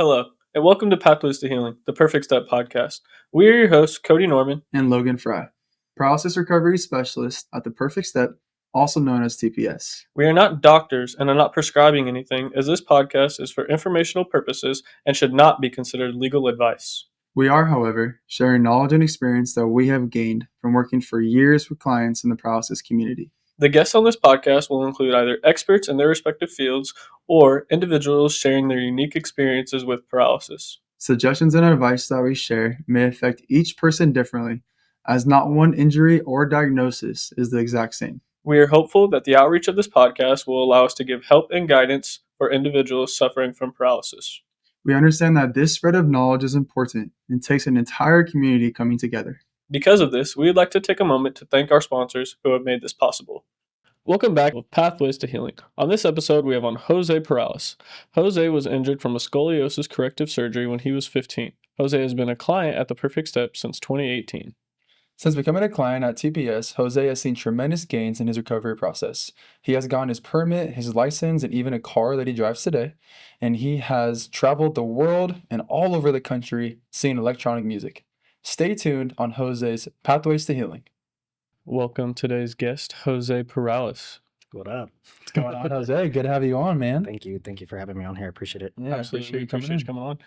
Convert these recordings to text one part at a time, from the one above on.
Hello, and welcome to Pathways to Healing, the Perfect Step podcast. We are your hosts, Cody Norman and Logan Fry, paralysis recovery specialist at the Perfect Step, also known as TPS. We are not doctors and are not prescribing anything, as this podcast is for informational purposes and should not be considered legal advice. We are, however, sharing knowledge and experience that we have gained from working for years with clients in the paralysis community. The guests on this podcast will include either experts in their respective fields or individuals sharing their unique experiences with paralysis. Suggestions and advice that we share may affect each person differently, as not one injury or diagnosis is the exact same. We are hopeful that the outreach of this podcast will allow us to give help and guidance for individuals suffering from paralysis. We understand that this spread of knowledge is important and takes an entire community coming together. Because of this, we would like to take a moment to thank our sponsors who have made this possible. Welcome back with Pathways to Healing. On this episode, we have on José Perales. José was injured from a scoliosis corrective surgery when he was 15. José has been a client at the Perfect Step since 2018. Since becoming a client at TPS, Jose has seen tremendous gains in his recovery process. He has gotten his permit, his license, and even a car that he drives today. And he has traveled the world and all over the country singing electronic music. Stay tuned on Jose's Pathways to Healing. Welcome today's guest, José Perales. What up? What's going on, Jose? Good to have you on, man. Thank you for having me on here. I appreciate it. Yeah, Absolutely. Appreciate you coming on.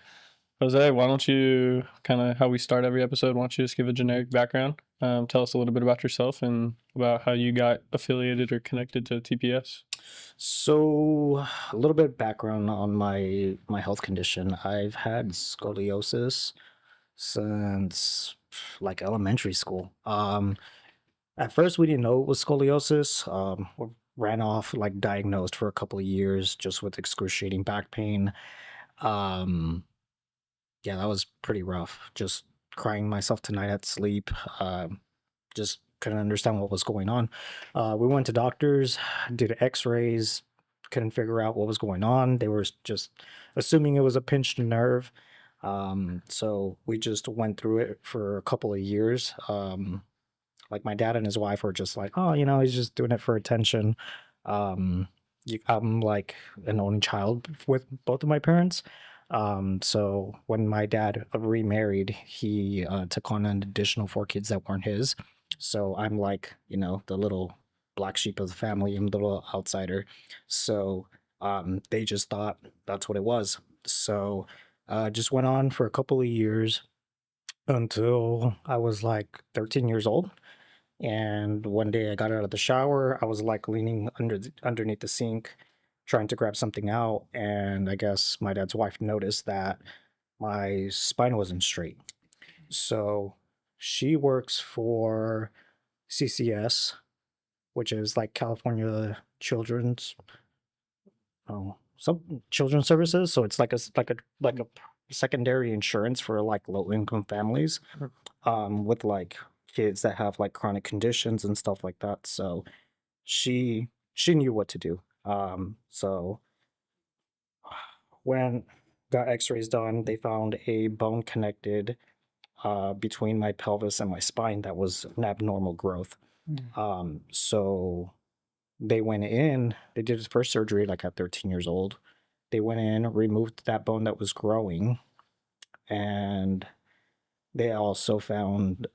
José, why don't you, kind of how we start every episode, why don't you just give a generic background? Tell us a little bit about yourself and about how you got affiliated or connected to TPS. So, a little bit of background on my health condition. I've had scoliosis since like elementary school. At first we didn't know it was scoliosis. We ran off like diagnosed for a couple of years just with excruciating back pain. Um, yeah, that was pretty rough. Just crying myself to night at sleep. Just couldn't understand what was going on. We went to doctors, did x-rays, couldn't figure out what was going on. They were just assuming it was a pinched nerve. So we just went through it for a couple of years. Like my dad and his wife were just like, oh, he's just doing it for attention. I'm like an only child with both of my parents. So when my dad remarried, he took on an additional 4 kids that weren't his. So I'm like, the little black sheep of the family. I'm the little outsider. So they just thought that's what it was. So just went on for a couple of years until I was like 13 years old. And one day I got out of the shower. I was like leaning underneath the sink, trying to grab something out. And I guess my dad's wife noticed that my spine wasn't straight. So she works for CCS, which is like California Children's, some children's services. So it's like a secondary insurance for like low income families, with like kids that have like chronic conditions and stuff like that. So she knew what to do. So when got x-rays done, they found a bone connected between my pelvis and my spine that was an abnormal growth. So they went in, they did his first surgery like at 13 years old. They went in, removed that bone that was growing, and they also found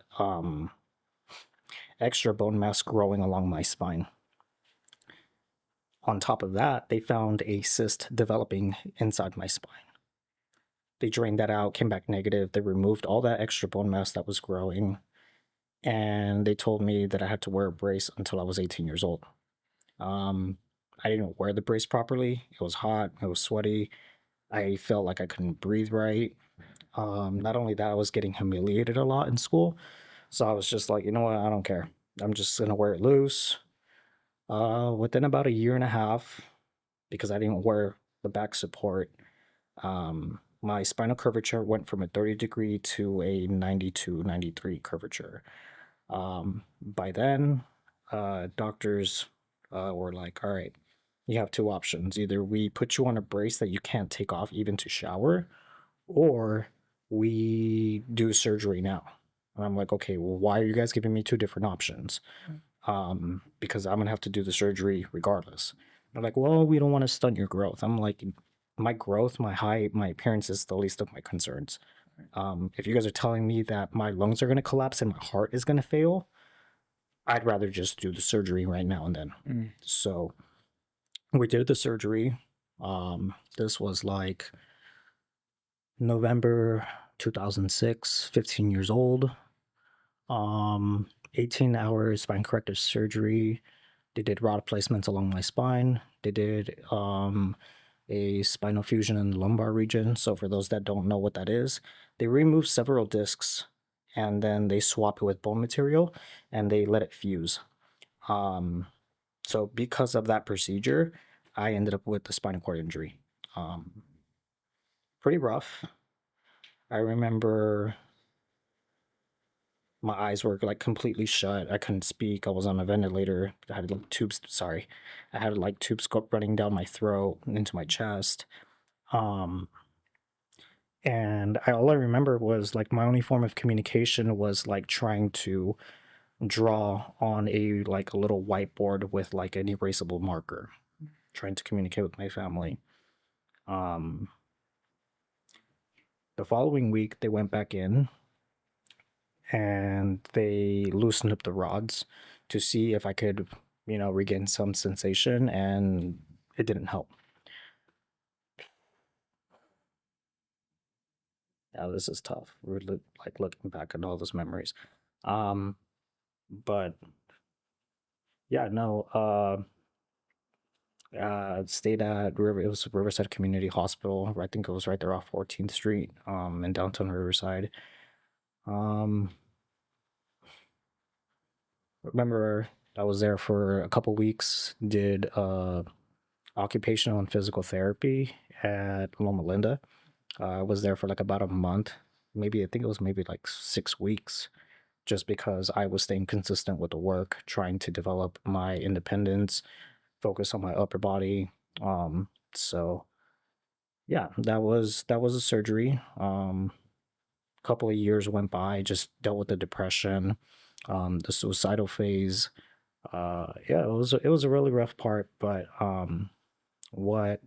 extra bone mass growing along my spine. On top of that, they found a cyst developing inside my spine. They drained that out, came back negative. They removed all that extra bone mass that was growing, and they told me that I had to wear a brace until I was 18 years old. I didn't wear the brace properly. It was hot, it was sweaty. I felt like I couldn't breathe right. Not only that, I was getting humiliated a lot in school. So I was just like, you know what, I don't care. I'm just gonna wear it loose. Within about a year and a half, because I didn't wear the back support, my spinal curvature went from a 30-degree to a 92, 93 curvature. By then, doctors were like, all right, you have 2 options. Either we put you on a brace that you can't take off even to shower, or we do surgery now. And I'm like, okay, well, why are you guys giving me 2 different options? Because I'm gonna have to do the surgery regardless. They're like, well, we don't want to stunt your growth. I'm like, my growth, my height, my appearance is the least of my concerns. If you guys are telling me that my lungs are going to collapse and my heart is going to fail, I'd rather just do the surgery right now and then. So we did the surgery. This was like November 2006, 15 years old. 18 hours spine corrective surgery. They did rod placements along my spine. They did a spinal fusion in the lumbar region. So for those that don't know what that is, they remove several discs and then they swap it with bone material and they let it fuse. So because of that procedure, I ended up with the spinal cord injury. Pretty rough. I remember my eyes were like completely shut. I couldn't speak. I was on a ventilator. I had like tubes. Sorry, I had like tubes running down my throat into my chest. And all I remember was like my only form of communication was like trying to draw on a like a little whiteboard with like an erasable marker, trying to communicate with my family. The following week, they went back in and they loosened up the rods to see if I could, regain some sensation, and it didn't help. Now this is tough. We're like looking back at all those memories. But yeah, no. Stayed at River. It was Riverside Community Hospital. I think it was right there off 14th Street, in downtown Riverside. Remember, I was there for a couple weeks. Did occupational and physical therapy at Loma Linda. I was there for like about a month. I think it was maybe like 6 weeks, just because I was staying consistent with the work, trying to develop my independence, focus on my upper body. So yeah, that was a surgery. Couple of years went by, just dealt with the depression, the suicidal phase. Yeah, it was a really rough part, but what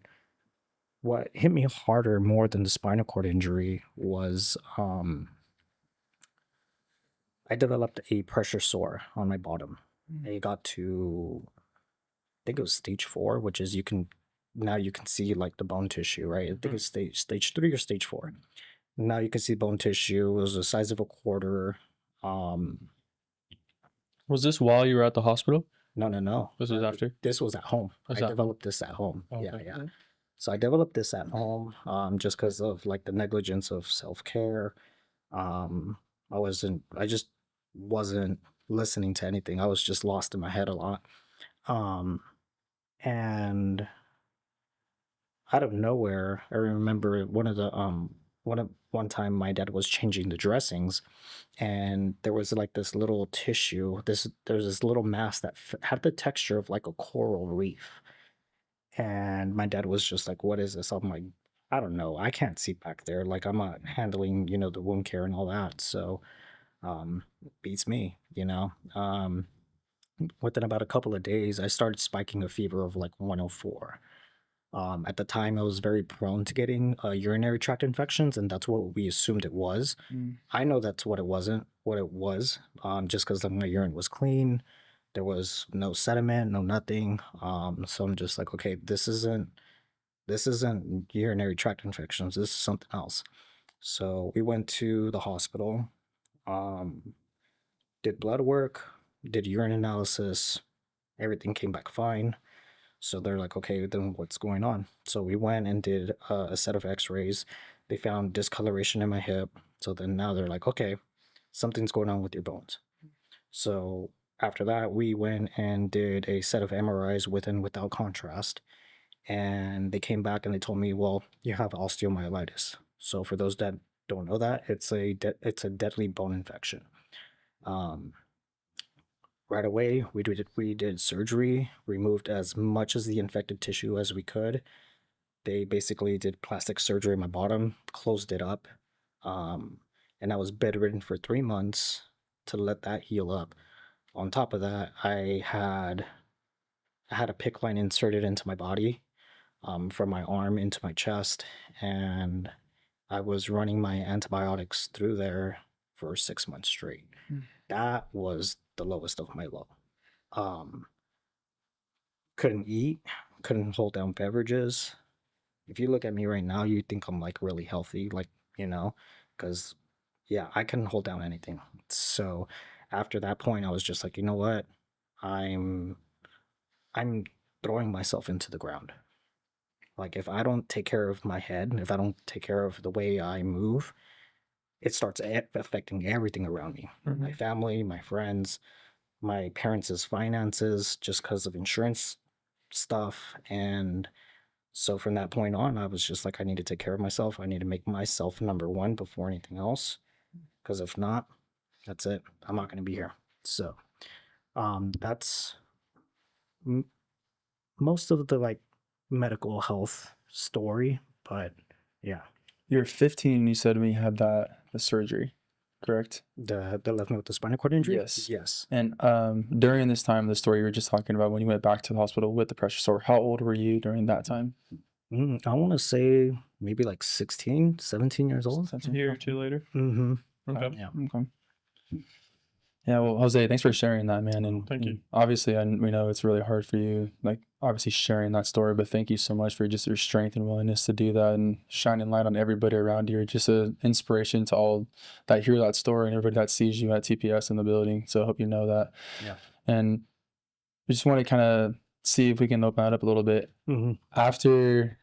hit me harder more than the spinal cord injury was I developed a pressure sore on my bottom. It got to, I think it was stage 4, which is you can see like the bone tissue, right? I think it's stage 3 or stage 4. Now you can see bone tissue. It was the size of a quarter. Was this while you were at the hospital? No. This was after? This was at home. I developed this at home. Okay. Yeah. So I developed this at home, just because of like the negligence of self-care. I just wasn't listening to anything. I was just lost in my head a lot. And out of nowhere, I remember one time my dad was changing the dressings, and there was like this little tissue. There's this little mass that had the texture of like a coral reef. And my dad was just like, "What is this?" I'm like, "I don't know. I can't see back there. Like I'm not handling, the wound care and all that." So, beats me. Within about a couple of days, I started spiking a fever of like 104. At the time, I was very prone to getting urinary tract infections, and that's what we assumed it was. I know that's what it wasn't. What it was, just because my urine was clean, there was no sediment, no nothing. So I'm just like, okay, this isn't urinary tract infections. This is something else. So we went to the hospital, did blood work, did urine analysis. Everything came back fine. So they're like, okay, then what's going on? So we went and did a set of x-rays. They found discoloration in my hip. So then now they're like, okay, something's going on with your bones. So after that, we went and did a set of MRIs with and without contrast. And they came back and they told me, well, you have osteomyelitis. So for those that don't know that, it's a deadly bone infection. Right away, we did surgery, removed as much of the infected tissue as we could. They basically did plastic surgery on my bottom, closed it up, and I was bedridden for 3 months to let that heal up. On top of that, I had a PICC line inserted into my body. from my arm into my chest, and I was running my antibiotics through there for 6 months straight. Mm. That was the lowest of my low. Um, couldn't eat, couldn't hold down beverages. If you look at me right now, you think I'm like really healthy, like, because yeah, I couldn't hold down anything. So after that point, I was just like, you know what? I'm I'm throwing myself into the ground. Like if I don't take care of my head, if I don't take care of the way I move, it starts affecting everything around me. My Mhm. family, my friends, my parents' finances, just because of insurance stuff. And so from that point on, I was just like, I need to take care of myself. I need to make myself number one before anything else. Because if not, that's it. I'm not going to be here. So that's m- most of the like medical health story. But yeah, You're 15 and you said when you had the surgery, correct? the left me with the spinal cord injury. Yes. Yes. And during this time, the story you were just talking about when you went back to the hospital with the pressure sore, how old were you during that time? I want to say maybe like 16, 17 years old. 17? A year or two later. Mm-hmm. Okay. Yeah. Okay. Yeah, well, Jose, thanks for sharing that, man. And Thank you. Obviously, we know it's really hard for you, like obviously sharing that story, but thank you so much for just your strength and willingness to do that and shining light on everybody around you. You're just an inspiration to all that hear that story and everybody that sees you at TPS in the building. So I hope you know that. Yeah. And we just want to kind of see if we can open that up a little bit. Mm-hmm. After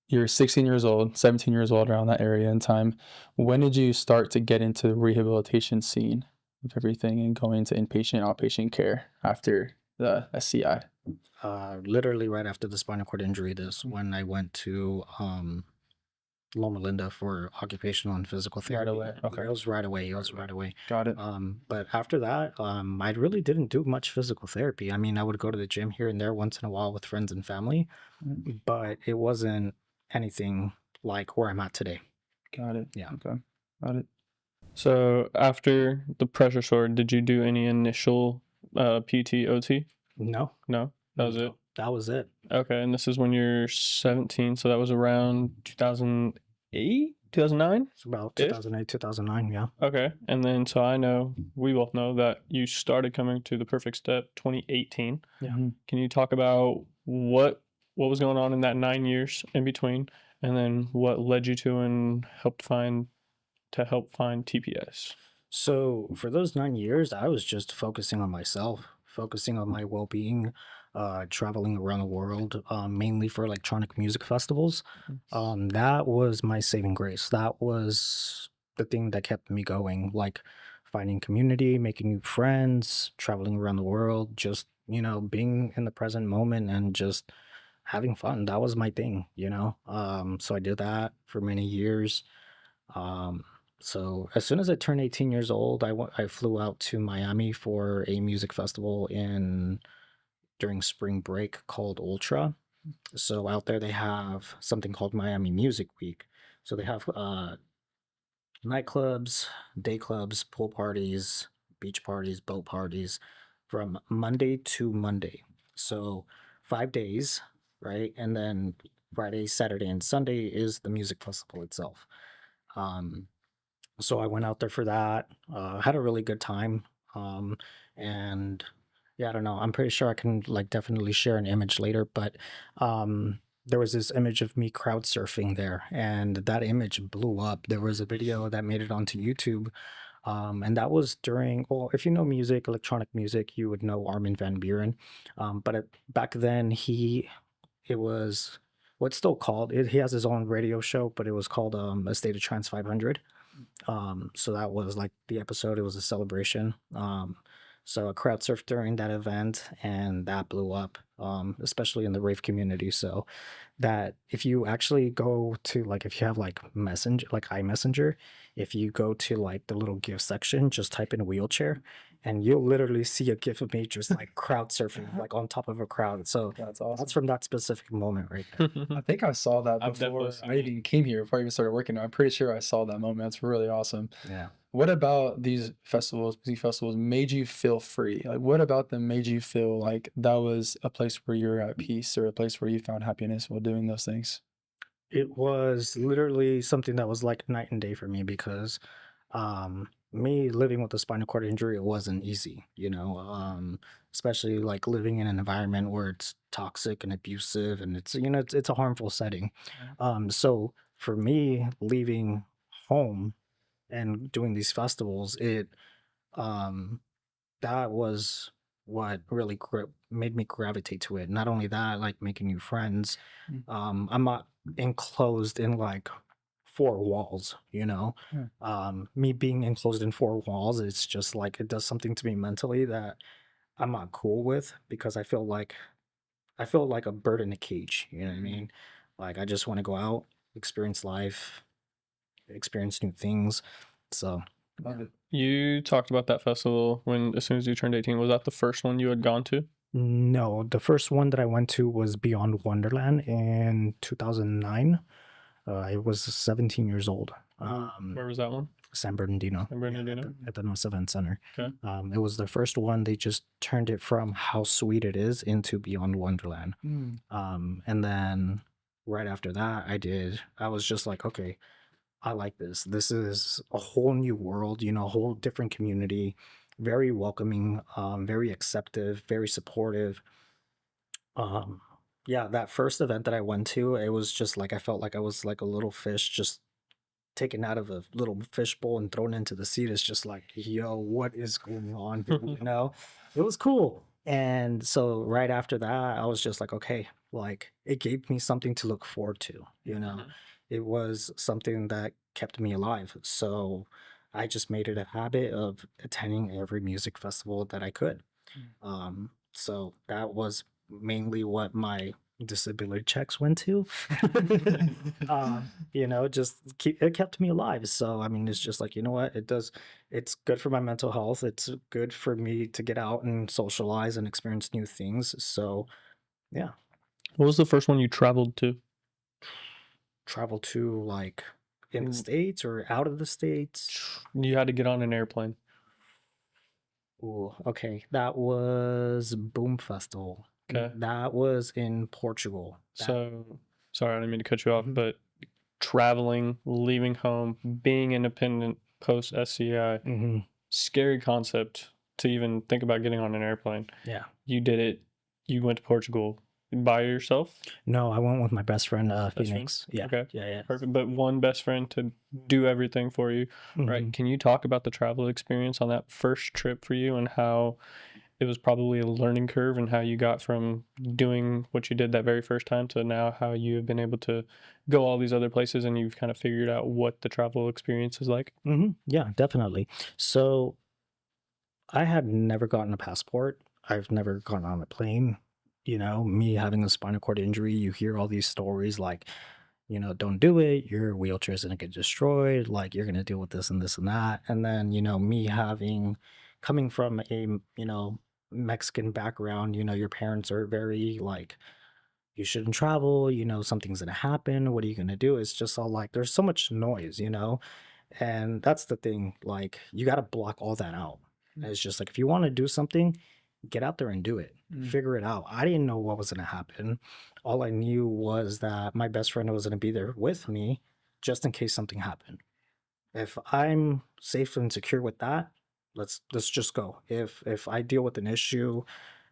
you're 16 years old, 17 years old, around that area in time, when did you start to get into the rehabilitation scene of everything and going to inpatient, outpatient care after the SCI? Literally right after the spinal cord injury, this when I went to Loma Linda for occupational and physical therapy. away, okay. It was right away. It was right away. Got it. But after that, I really didn't do much physical therapy. I mean, I would go to the gym here and there once in a while with friends and family, but it wasn't anything like where I'm at today. Got it. Yeah. Okay. Got it. So after the pressure sore, did you do any initial PT, OT? No, No, that was it. that was it. Okay, and this is when you're 17, so that was around 2008, 2009? It's about Ish? 2008, 2009. Yeah. Okay, and then so I know, we both know that you started coming to the Perfect Step 2018. Yeah. Mhm. Can you talk about what was going on in that 9 years in between, and then what led you to and help find TPS? So for those 9 years, I was just focusing on myself, focusing on my well-being, traveling around the world, mainly for electronic music festivals. That was my saving grace. That was the thing that kept me going, like finding community, making new friends, traveling around the world, just, being in the present moment and just having fun. That was my thing. So I did that for many years. Um, so as soon as I turned 18 years old, I flew out to Miami for a music festival during spring break called Ultra. So out there they have something called Miami Music Week. So they have nightclubs, day clubs, pool parties, beach parties, boat parties from Monday to Monday. So 5 days, right? And then Friday, Saturday, and Sunday is the music festival itself. Um, so I went out there for that. Had a really good time. And yeah, I don't know. I'm pretty sure I can like definitely share an image later, but there was this image of me crowd surfing there, and that image blew up. There was a video that made it onto YouTube. And that was during, well, if you know music, electronic music, you would know Armin van Buuren. Back then, it was what's still called, he has his own radio show, but it was called A State of Trance 500. So that was like the episode. It was a celebration. So I crowd surfed during that event, and that blew up, especially in the rave community. So that if you actually go to like if you have like Messenger, like iMessenger, if you go to like the little GIF section, just type in wheelchair, and you'll literally see a GIF of me just like crowd surfing like on top of a crowd. So That's awesome. that's from that specific moment right there. I think I saw that I've before definitely seen I even came here, before I even started working. I'm pretty sure I saw that moment. That's really awesome. Yeah. What about these festivals, music festivals, made you feel free? Like, what about them made you feel like that was a place where you're at peace or a place where you found happiness while doing those things? It was literally something that was like night and day for me because me living with a spinal cord injury, it wasn't easy, especially like living in an environment where it's toxic and abusive and it's a harmful setting. Yeah. So for me leaving home and doing these festivals, it um that was what really made me gravitate to it. Not only that, like making new friends. Mm. I'm not enclosed in like four walls, you know. Yeah. Me being enclosed in four walls, it's just like it does something to me mentally that I'm not cool with because I feel like a bird in a cage. You know what I mean? Like I just want to go out, experience life, experience new things. So Love it. You talked about that festival when as soon as you turned 18. Was that the first one you had gone to? no, the first one that I went to was Beyond Wonderland in 2009. I was 17 years old. Where was that one? San Bernardino. San Bernardino? At the North Event Center. Okay. It was the first one. They just turned it from How Sweet It Is into Beyond Wonderland. Mm. And then right after that, I was just like, okay, I like this. This is a whole new world, a whole different community, very welcoming, very acceptive, very supportive. Um, yeah, that first event that I went to, it was just like I felt like I was like a little fish just taken out of a little fishbowl and thrown into the sea. It's just like, yo, what is going on here? It was cool. And so right after that, I was just like, okay, like it gave me. To look forward to. It was something that kept me alive. So I just made it a habit of attending every music festival that I could. So that was mainly what my disability checks went to. Just it kept me alive. So I mean, it's just like, you know what, it's good for my mental health. It's good for me to get out and socialize and experience new things. So yeah, What was the first one you traveled to? travel to like in the States or out of the States. You had to get on an airplane. Ooh, okay. That was Boom Festival. Okay. That was in Portugal. So, sorry, I didn't mean to cut you off, Mhm. but traveling, leaving home, being independent post SCI, Mhm. scary concept to even think about getting on an airplane. Yeah. You did it. You went to Portugal by yourself? No, I went with my best friend, Best friend? Phoenix. Yeah. Okay. Yeah. Perfect. But one best friend to do everything for you, right? Mhm. Can you talk about the travel experience on that first trip for you and how it was probably a learning curve and how you got from doing what you did that very first time to now how you have been able to go all these other places and you've kind of figured out what the travel experience is like? Yeah, definitely. So I had never gotten a passport. I've never gone on a plane. Me having a spinal cord injury, you hear all these stories like, don't do it. Your wheelchair is going to get destroyed. Like, you're going to deal with this and this and that. And then, me coming from a, Mexican background, your parents are very like, you shouldn't travel, something's going to happen. What are you going to do? It's just all like, there's so much noise. And that's the thing. Like, you got to block all that out. It's just like, if you want to do something, get out there and do it. Figure it out. I didn't know what was going to happen. All I knew was that my best friend was going to be there with me just in case something happened. If I'm safe and secure with that, let's just go. If I deal with an issue,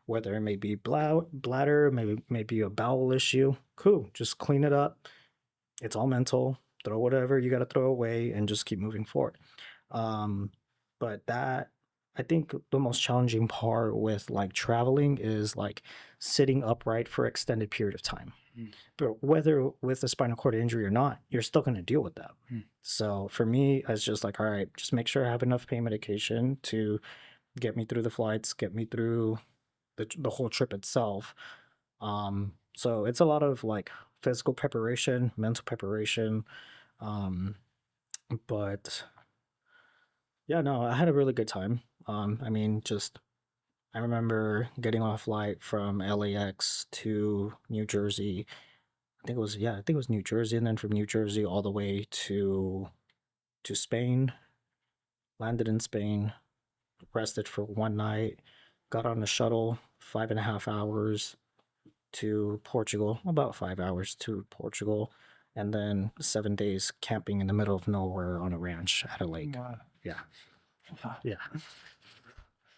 whether it may be bladder, maybe a bowel issue, cool. Just clean it up. It's all mental. Throw whatever you got to throw away and just keep moving forward. Um, but that I think the most challenging part with like traveling is like sitting upright for extended period of time. But whether with a spinal cord injury or not, you're still going to deal with that. So for me, it's just like, all right, just make sure I have enough pain medication to get me through the flights, get me through the whole trip itself. So it's a lot of like physical preparation, mental preparation. Um, but yeah, no, I had a really good time. I mean, just I remember getting on a flight from LAX to New Jersey. I think it was New Jersey, and then from New Jersey all the way to Spain. landed in Spain, rested for one night, got on a shuttle, 5.5 hours to Portugal, about 5 hours to Portugal, and then 7 days camping in the middle of nowhere on a ranch at a lake. Wow. Yeah, Wow. yeah.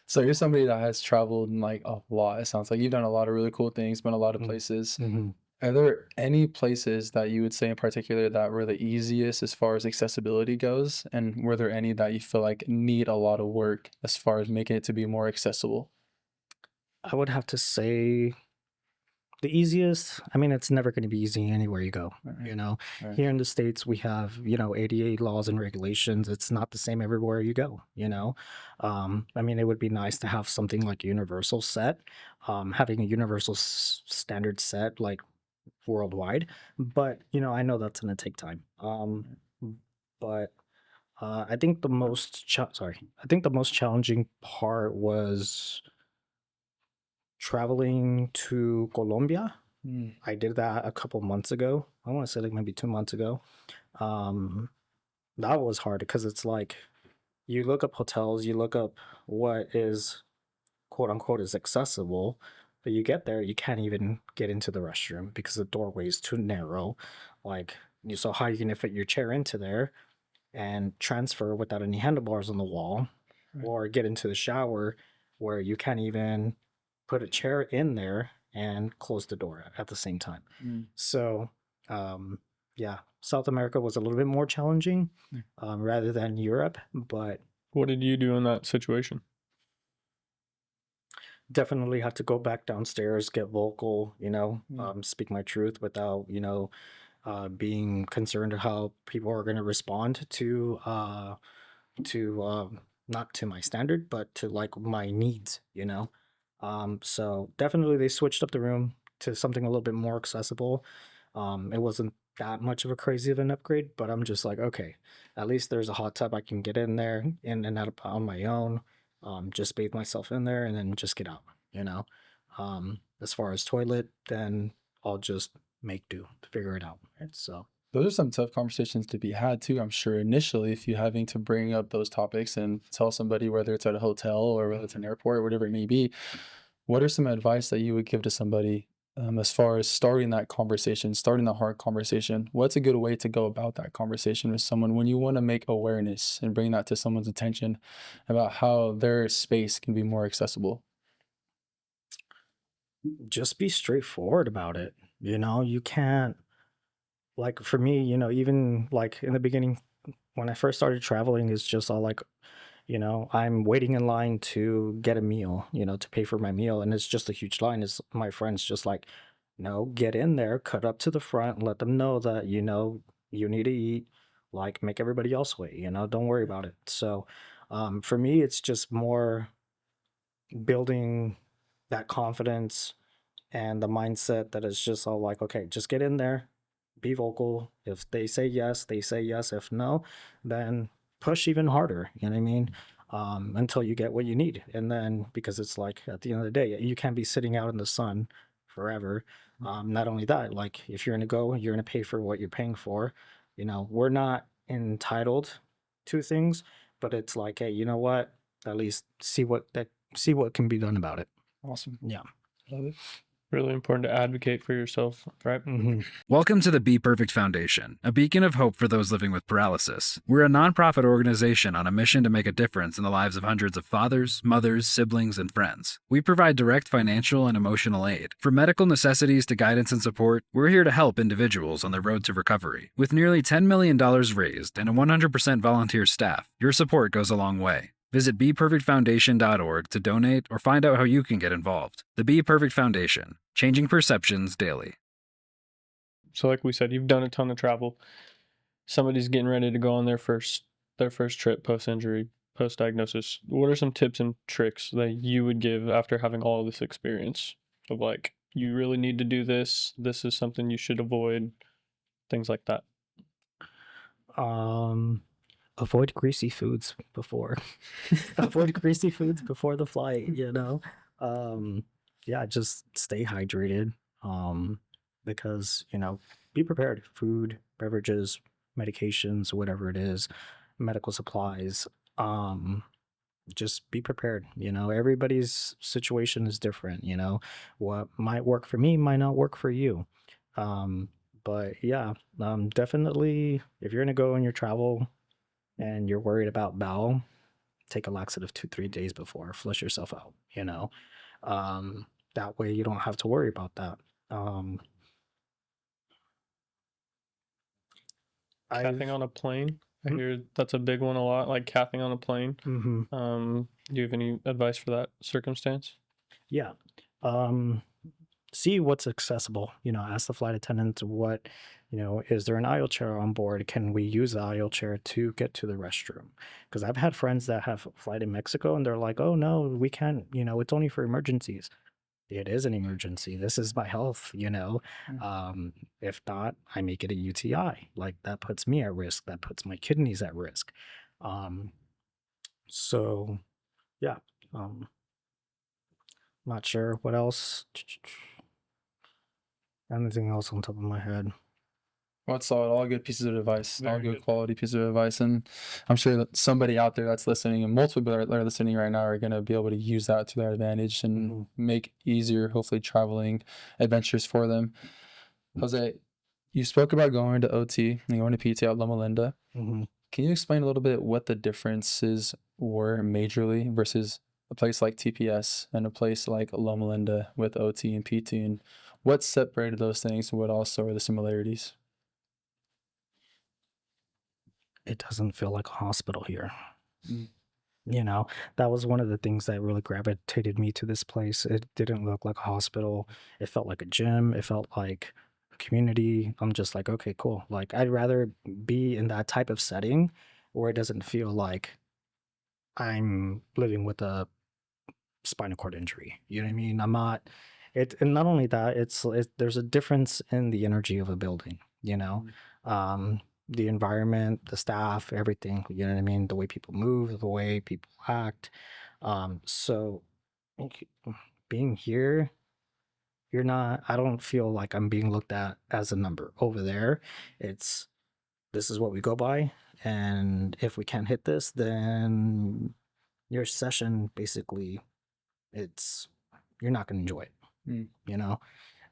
So you're somebody that has traveled like a lot. It sounds like you've done a lot of really cool things, been a lot of places. Mm-hmm. Are there any places that you would say in particular that were the easiest as far as accessibility goes? And were there any that you feel like need a lot of work as far as making it to be more accessible? I would have to say the easiest. I mean, it's never going to be easy anywhere you go. Right. You know, Right. here in the States, we have, ADA laws and regulations. It's not the same everywhere you go, I mean, it would be nice to have something like universal set, having a universal standard set like worldwide. But, I know that's going to take time. But I think I think the most challenging part was traveling to Colombia. Mm. I did that a couple months ago. I want to say like maybe 2 months ago. Um, that was hard because it's like you look up hotels, you look up what is quote unquote is accessible, but you get there, you can't even get into the restroom because the doorway is too narrow. Like, so how are you gonna fit your chair into there and transfer without any handlebars on the wall, Right. or get into the shower where you can't even put a chair in there and close the door at the same time. Mm. So, yeah, South America was a little bit more challenging rather than Europe, but What did you do in that situation? definitely had to go back downstairs, get vocal, speak my truth without, being concerned how people are going to respond to not to my standard, but to like my needs. So definitely they switched up the room to something a little bit more accessible. It wasn't that much of a crazy of an upgrade, but I'm just like, okay, at least there's a hot tub I can get in there, in and out on my own. Just bathe myself in there and then just get out, you know. As far as toilet, then I'll just make do to figure it out. Right? So Those are some tough conversations to be had too, I'm sure, initially, if you're having to bring up those topics and tell somebody, whether it's at a hotel or whether it's an airport or whatever it may be. What are some advice that you would give to somebody as far as starting that conversation, starting the hard conversation? What's a good way to go about that conversation with someone when you want to make awareness and bring that to someone's attention about how their space can be more accessible? just be straightforward about it. You can't, like, for me, even like in the beginning when I first started traveling, it's just all like, I'm waiting in line to get a meal, to pay for my meal, and it's just a huge line. Is my friends just like, no, get in there, cut up to the front, let them know that you need to eat, like make everybody else wait, don't worry about it. So, for me, it's just more building that confidence and the mindset that it's just all like, okay, just get in there, be vocal. If they say yes, they say yes. If no, then push even harder. You know what I mean? Until you get what you need. And then, because it's like at the end of the day, you can't be sitting out in the sun forever. Not only that, like if you're gonna go, you're gonna pay for what you're paying for. We're not entitled to things, but it's like, hey, you know what? At least see what can be done about it. Awesome. Yeah. Love it. Really important to advocate for yourself, right? Welcome to the Be Perfect Foundation, a beacon of hope for those living with paralysis. We're a nonprofit organization on a mission to make a difference in the lives of hundreds of fathers, mothers, siblings, and friends. We provide direct financial and emotional aid. From medical necessities to guidance and support, we're here to help individuals on their road to recovery. With nearly $10 million raised and a 100% volunteer staff, your support goes a long way. Visit BePerfectFoundation.org to donate or find out how you can get involved. The Be Perfect Foundation, changing perceptions daily. So like we said, you've done a ton of travel. Somebody's getting ready to go on their first trip post-injury, post-diagnosis. What are some tips and tricks that you would give after having all this experience of like, you really need to do this, this is something you should avoid, things like that? Avoid greasy foods before avoid greasy foods before the flight. Yeah, just stay hydrated. Because be prepared. Food, beverages, medications, whatever it is, medical supplies, Um, just be prepared. Everybody's situation is different. What might work for me might not work for you. Um, but yeah, definitely if you're gonna go on your travel and you're worried about bowel, take a laxative 2-3 days before, flush yourself out. Um, that way you don't have to worry about that. Um, Cathing I've on a plane. I mm, hear that's a big one a lot, like cathing on a plane. mhm. Do you have any advice for that circumstance? Yeah. Um, See what's accessible. Ask the flight attendant is there an aisle chair on board? Can we use the aisle chair to get to the restroom? Because I've had friends that have a flight in Mexico and they're like, oh no, we can't, it's only for emergencies. It is an emergency. This is my health. Mm. If not, I may get a UTI. Like that puts me at risk. That puts my kidneys at risk. Um, so yeah. Um, Not sure what else. Anything else on top of my head? Well, it's all good pieces of advice, all Very good good. quality pieces of advice, and I'm sure that somebody out there that's listening, and multiple people that are listening right now, are going to be able to use that to their advantage and Mhm. make easier, hopefully, traveling adventures for them. Jose, you spoke about going to OT and going to PT at Loma Linda. Mhm. Can you explain a little bit what the differences were majorly versus a place like TPS and a place like Loma Linda with OT and PT, and what separated those things and what also are the similarities? It doesn't feel like a hospital here. Mm. That was one of the things that really gravitated me to this place. It didn't look like a hospital. It felt like a gym. It felt like a community. I'm just like, okay, cool. Like, I'd rather be in that type of setting where it doesn't feel like I'm living with a spinal cord injury. You know what I mean? I'm not. And not only that, there's a difference in the energy of a building. The environment, the staff, everything. You know what I mean? The way people move, the way people act. So like, being here, you're not. I don't feel like I'm being looked at as a number. Over there, it's this is what we go by, and if we can't hit this, then your session basically it's you're not going to enjoy it, Mm.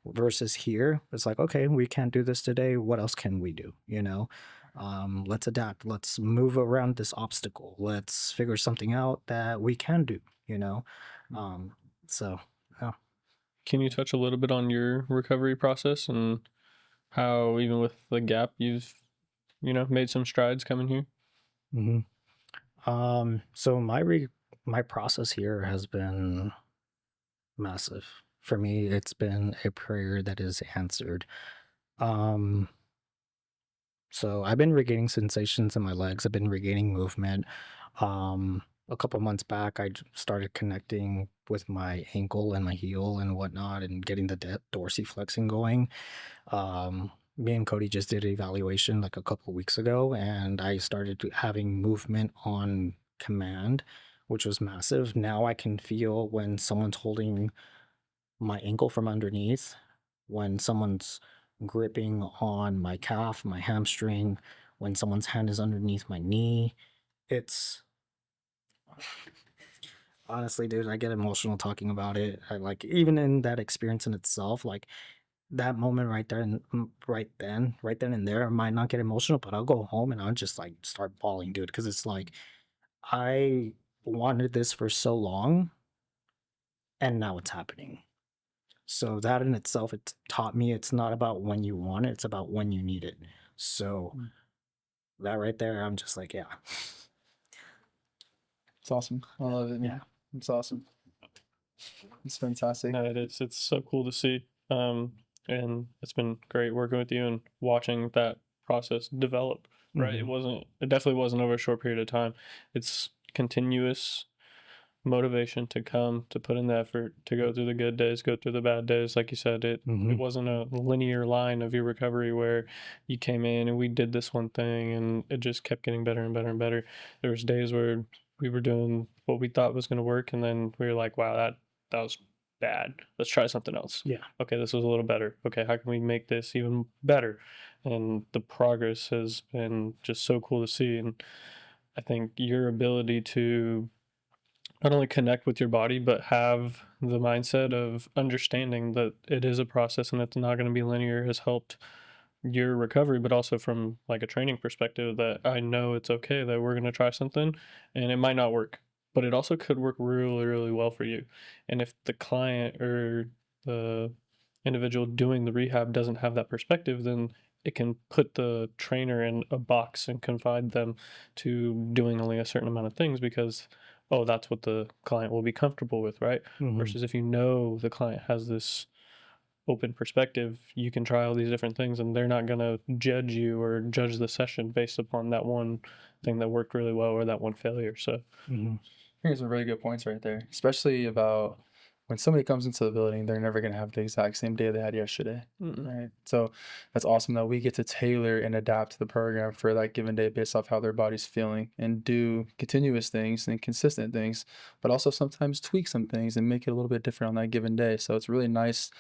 versus here it's like, okay, we can't do this today, what else can we do? Let's adapt, let's move around this obstacle, let's figure something out that we can do you know um so yeah. Can you touch a little bit on your recovery process and how, even with the gap, you've made some strides coming here? hmm so my process here has been massive. For me, it's been a prayer that is answered. um So I've been regaining sensations in my legs. I've been regaining movement. A couple months back, started connecting with my ankle and my heel and whatnot, and getting the dorsiflexing going. Me and Cody just did an evaluation like a couple weeks ago, and I started having movement on command, which was massive. Now I can feel when someone's holding my ankle from underneath, when someone's gripping on my calf, my hamstring, when someone's hand is underneath my knee. It's honestly, dude, I get emotional talking about it. I like, even in that experience in itself, like that moment right there and right then and there, I might not get emotional, but I'll go home and I'll just like start bawling, dude, because it's like I wanted this for so long and now it's happening. So that in itself, it taught me it's not about when you want it, it's about when you need it. So Mm. that right there, I'm just like, yeah. It's awesome. I love it, man. Yeah. It's awesome. It's fantastic. No, it is. It's so cool to see. And it's been great working with you and watching that process develop. Right. Mhm. It definitely wasn't over a short period of time. It's continuous motivation to come, to put in the effort, to go through the good days, go through the bad days. Like you said, it Mhm. wasn't a linear line of your recovery where you came in and we did this one thing and it just kept getting better and better and better. There was days where we were doing what we thought was going to work, and then we were like, wow, that was bad. Let's try something else. Yeah. Okay, this was a little better. Okay, how can we make this even better? And the progress has been just so cool to see. And I think your ability to not only connect with your body, but have the mindset of understanding that it is a process and it's not going to be linear has helped your recovery, but also from like a training perspective that I know it's okay that we're going to try something and it might not work, but it also could work really, really well for you. And if the client or the individual doing the rehab doesn't have that perspective, then it can put the trainer in a box and confine them to doing only a certain amount of things because, oh, that's what the client will be comfortable with, right? Mhm. Versus if you know the client has this open perspective, you can try all these different things and they're not going to judge you or judge the session based upon that one thing that worked really well or that one failure. So, Mhm. Here's some really good points right there, especially about when somebody comes into the building, they're never going to have the exact same day they had yesterday. Right. So that's awesome that we get to tailor and adapt the program for that given day based off how their body's feeling and do continuous things and consistent things, but also sometimes tweak some things and make it a little bit different on that given day. So it's really nice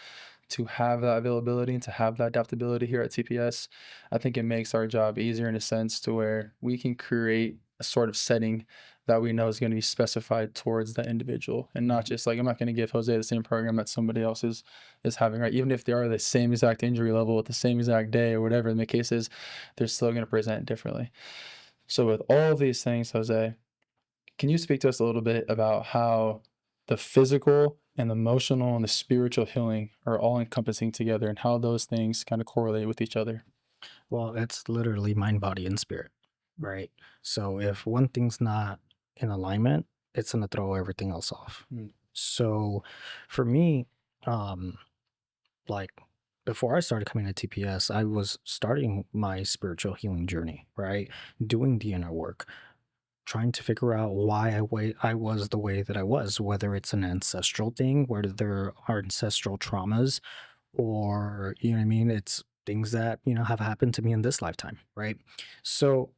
to have that availability and to have that adaptability here at TPS. I think it makes our job easier in a sense to where we can create a sort of setting that we know is going to be specified towards that individual and not just like I'm not going to give Jose the same program that somebody else is having, right? Even if they are the same exact injury level at the same exact day or whatever the case is, they're still going to present differently. So with all these things, Jose, can you speak to us a little bit about how the physical and the emotional and the spiritual healing are all encompassing together and how those things kind of correlate with each other? Well, it's literally mind, body, and spirit, right? So if one thing's not in alignment, it's gonna throw everything else off. Mm. So for me, um, like before I started coming to TPS, I was starting my spiritual healing journey, right? Doing the inner work, trying to figure out why I was the way that I was, whether it's an ancestral thing, whether there are ancestral traumas, or you know what I mean, it's things that have happened to me in this lifetime, right? So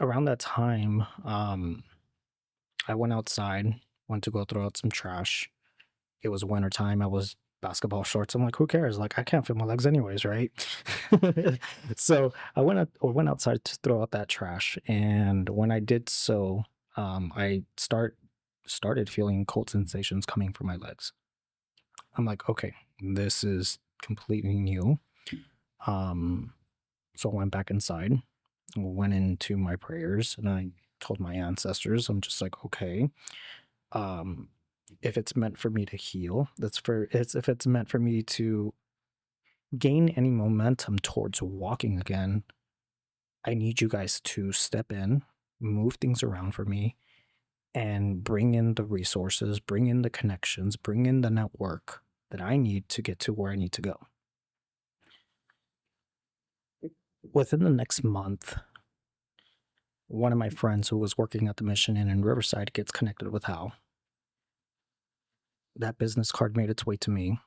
around that time, I went outside, went to go throw out some trash. It was winter time. I was basketball shorts. I'm like, who cares? Like, I can't feel my legs anyways, right? So I went outside to throw out that trash, and when I did so, I started feeling cold sensations coming from my legs. I'm like, okay, this is completely new. Um, so I went back inside, went into my prayers, and I told my ancestors, I'm just like, okay, um, if it's meant for me to heal, if it's meant for me to gain any momentum towards walking again, I need you guys to step in, move things around for me, and bring in the resources, bring in the connections, bring in the network that I need to get to where I need to go. Within the next month, one of my friends who was working at the Mission Inn in Riverside gets connected with Hal. That business card made its way to me,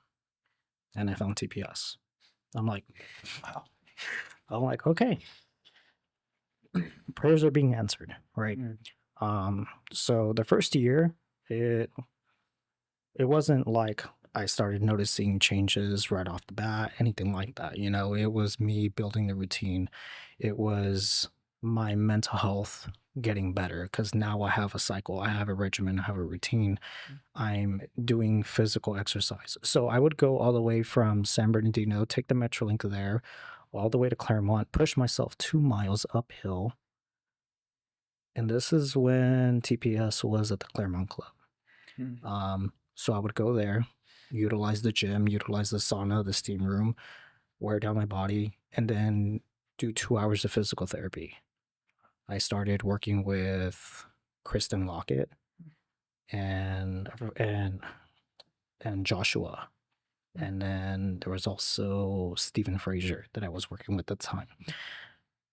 and I found TPS. I'm like, wow. I'm like, okay, prayers are being answered, right? So the first year, it wasn't like I started noticing changes right off the bat, anything like that. It was me building the routine. It was my mental health getting better because now I have a cycle, I have a regimen, I have a routine. I'm doing physical exercise. So I would go all the way from San Bernardino, take the Metrolink there, all the way to Claremont, push myself 2 miles uphill. And this is when TPS was at the Claremont Club. So I would go there, utilize the gym, utilize the sauna, the steam room, wear down my body, and then do 2 hours of physical therapy. I started working with Kristen Lockett and Joshua. And then there was also Stephen Frazier that I was working with at the time.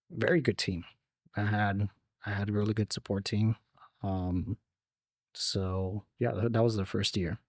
Very good team. I had a really good support team. So yeah, that was the first year.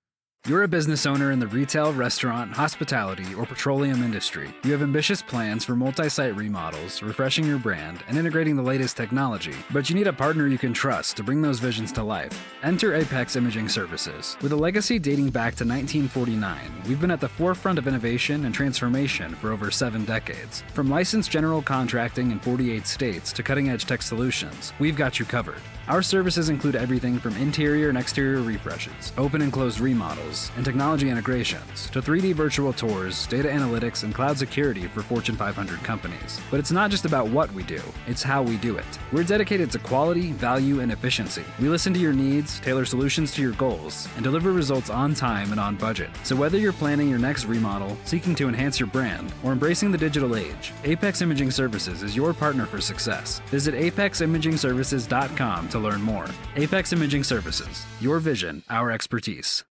You're a business owner in the retail, restaurant, hospitality, or petroleum industry. You have ambitious plans for multi-site remodels, refreshing your brand, and integrating the latest technology, but you need a partner you can trust to bring those visions to life. Enter Apex Imaging Services. With a legacy dating back to 1949, we've been at the forefront of innovation and transformation for over 7 decades. From licensed general contracting in 48 states to cutting-edge tech solutions, we've got you covered. Our services include everything from interior and exterior refreshes, open and closed remodels, and technology integrations, to 3D virtual tours, data analytics, and cloud security for Fortune 500 companies. But it's not just about what we do, it's how we do it. We're dedicated to quality, value, and efficiency. We listen to your needs, tailor solutions to your goals, and deliver results on time and on budget. So whether you're planning your next remodel, seeking to enhance your brand, or embracing the digital age, Apex Imaging Services is your partner for success. Visit apeximagingservices.com to learn more. Apex Imaging Services, your vision, our expertise.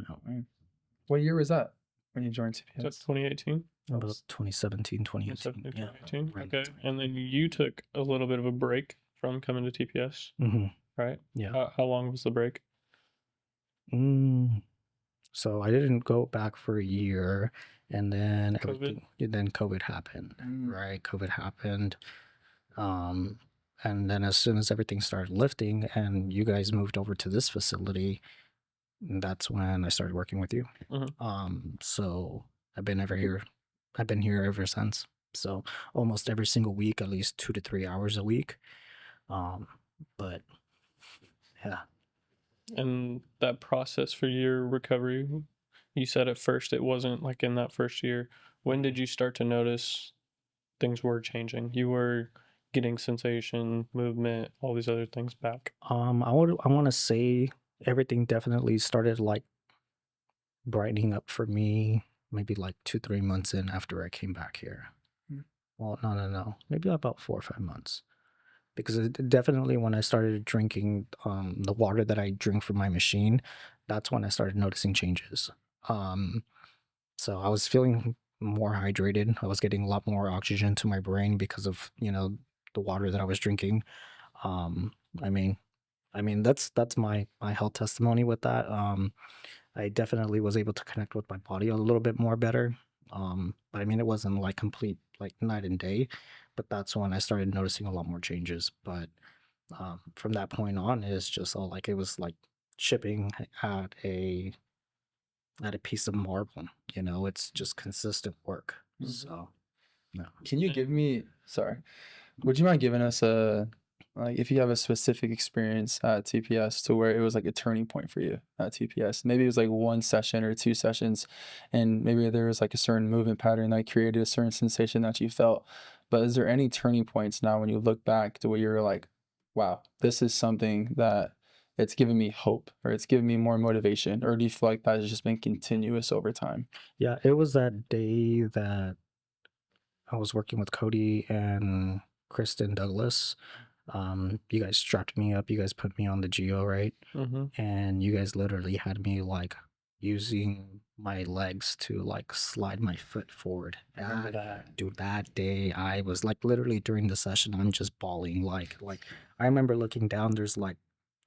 Oh, man. What year was that when you joined Is that CPS? 2018? About 2017, 2018. 2017, Yeah. 2018? Right. Okay. And then you took a little bit of a break from coming to TPS, Mm-hmm. right? Yeah. How long was the break? So I didn't go back for a year, and then COVID? COVID happened. Mm. Right, COVID happened. And then as soon as everything started lifting, and you guys moved over to this facility, that's when I started working with you. So I've been here ever since. So almost every single week, at least 2 to 3 hours a week. But yeah. And that process for your recovery, you said at first it wasn't like in that first year. When did you start to notice things were changing? You were getting sensation, movement, all these other things back. I want to say everything definitely started like brightening up for me maybe like 2-3 months in after I came back here. Well, no, maybe about 4 or 5 months, because it definitely when I started drinking the water that I drink from my machine, that's when I started noticing changes. So I was feeling more hydrated. I was getting a lot more oxygen to my brain because of the water that I was drinking. I mean that's my health testimony with that. I definitely was able to connect with my body a little bit more better. But I mean it wasn't like complete like night and day, but that's when I started noticing a lot more changes. But from that point on, it's just all like it was like chipping at a piece of marble. It's just consistent work. So no. Can you give me, sorry, would you mind giving us like if you have a specific experience at TPS to where it was like a turning point for you at TPS? Maybe it was like 1 session or 2 sessions, and maybe there was like a certain movement pattern that created a certain sensation that you felt. But is there any turning points now when you look back to where you're like, wow, this is something that it's given me hope, or it's given me more motivation? Or do you feel like that has just been continuous over time? Yeah, it was that day that I was working with Cody and Kristen Douglas. You guys strapped me up. You guys put me on the Geo, right? And you guys literally had me like using my legs to like slide my foot forward. Dude, that day I was like literally during the session, I'm just bawling. Like I remember looking down. There's like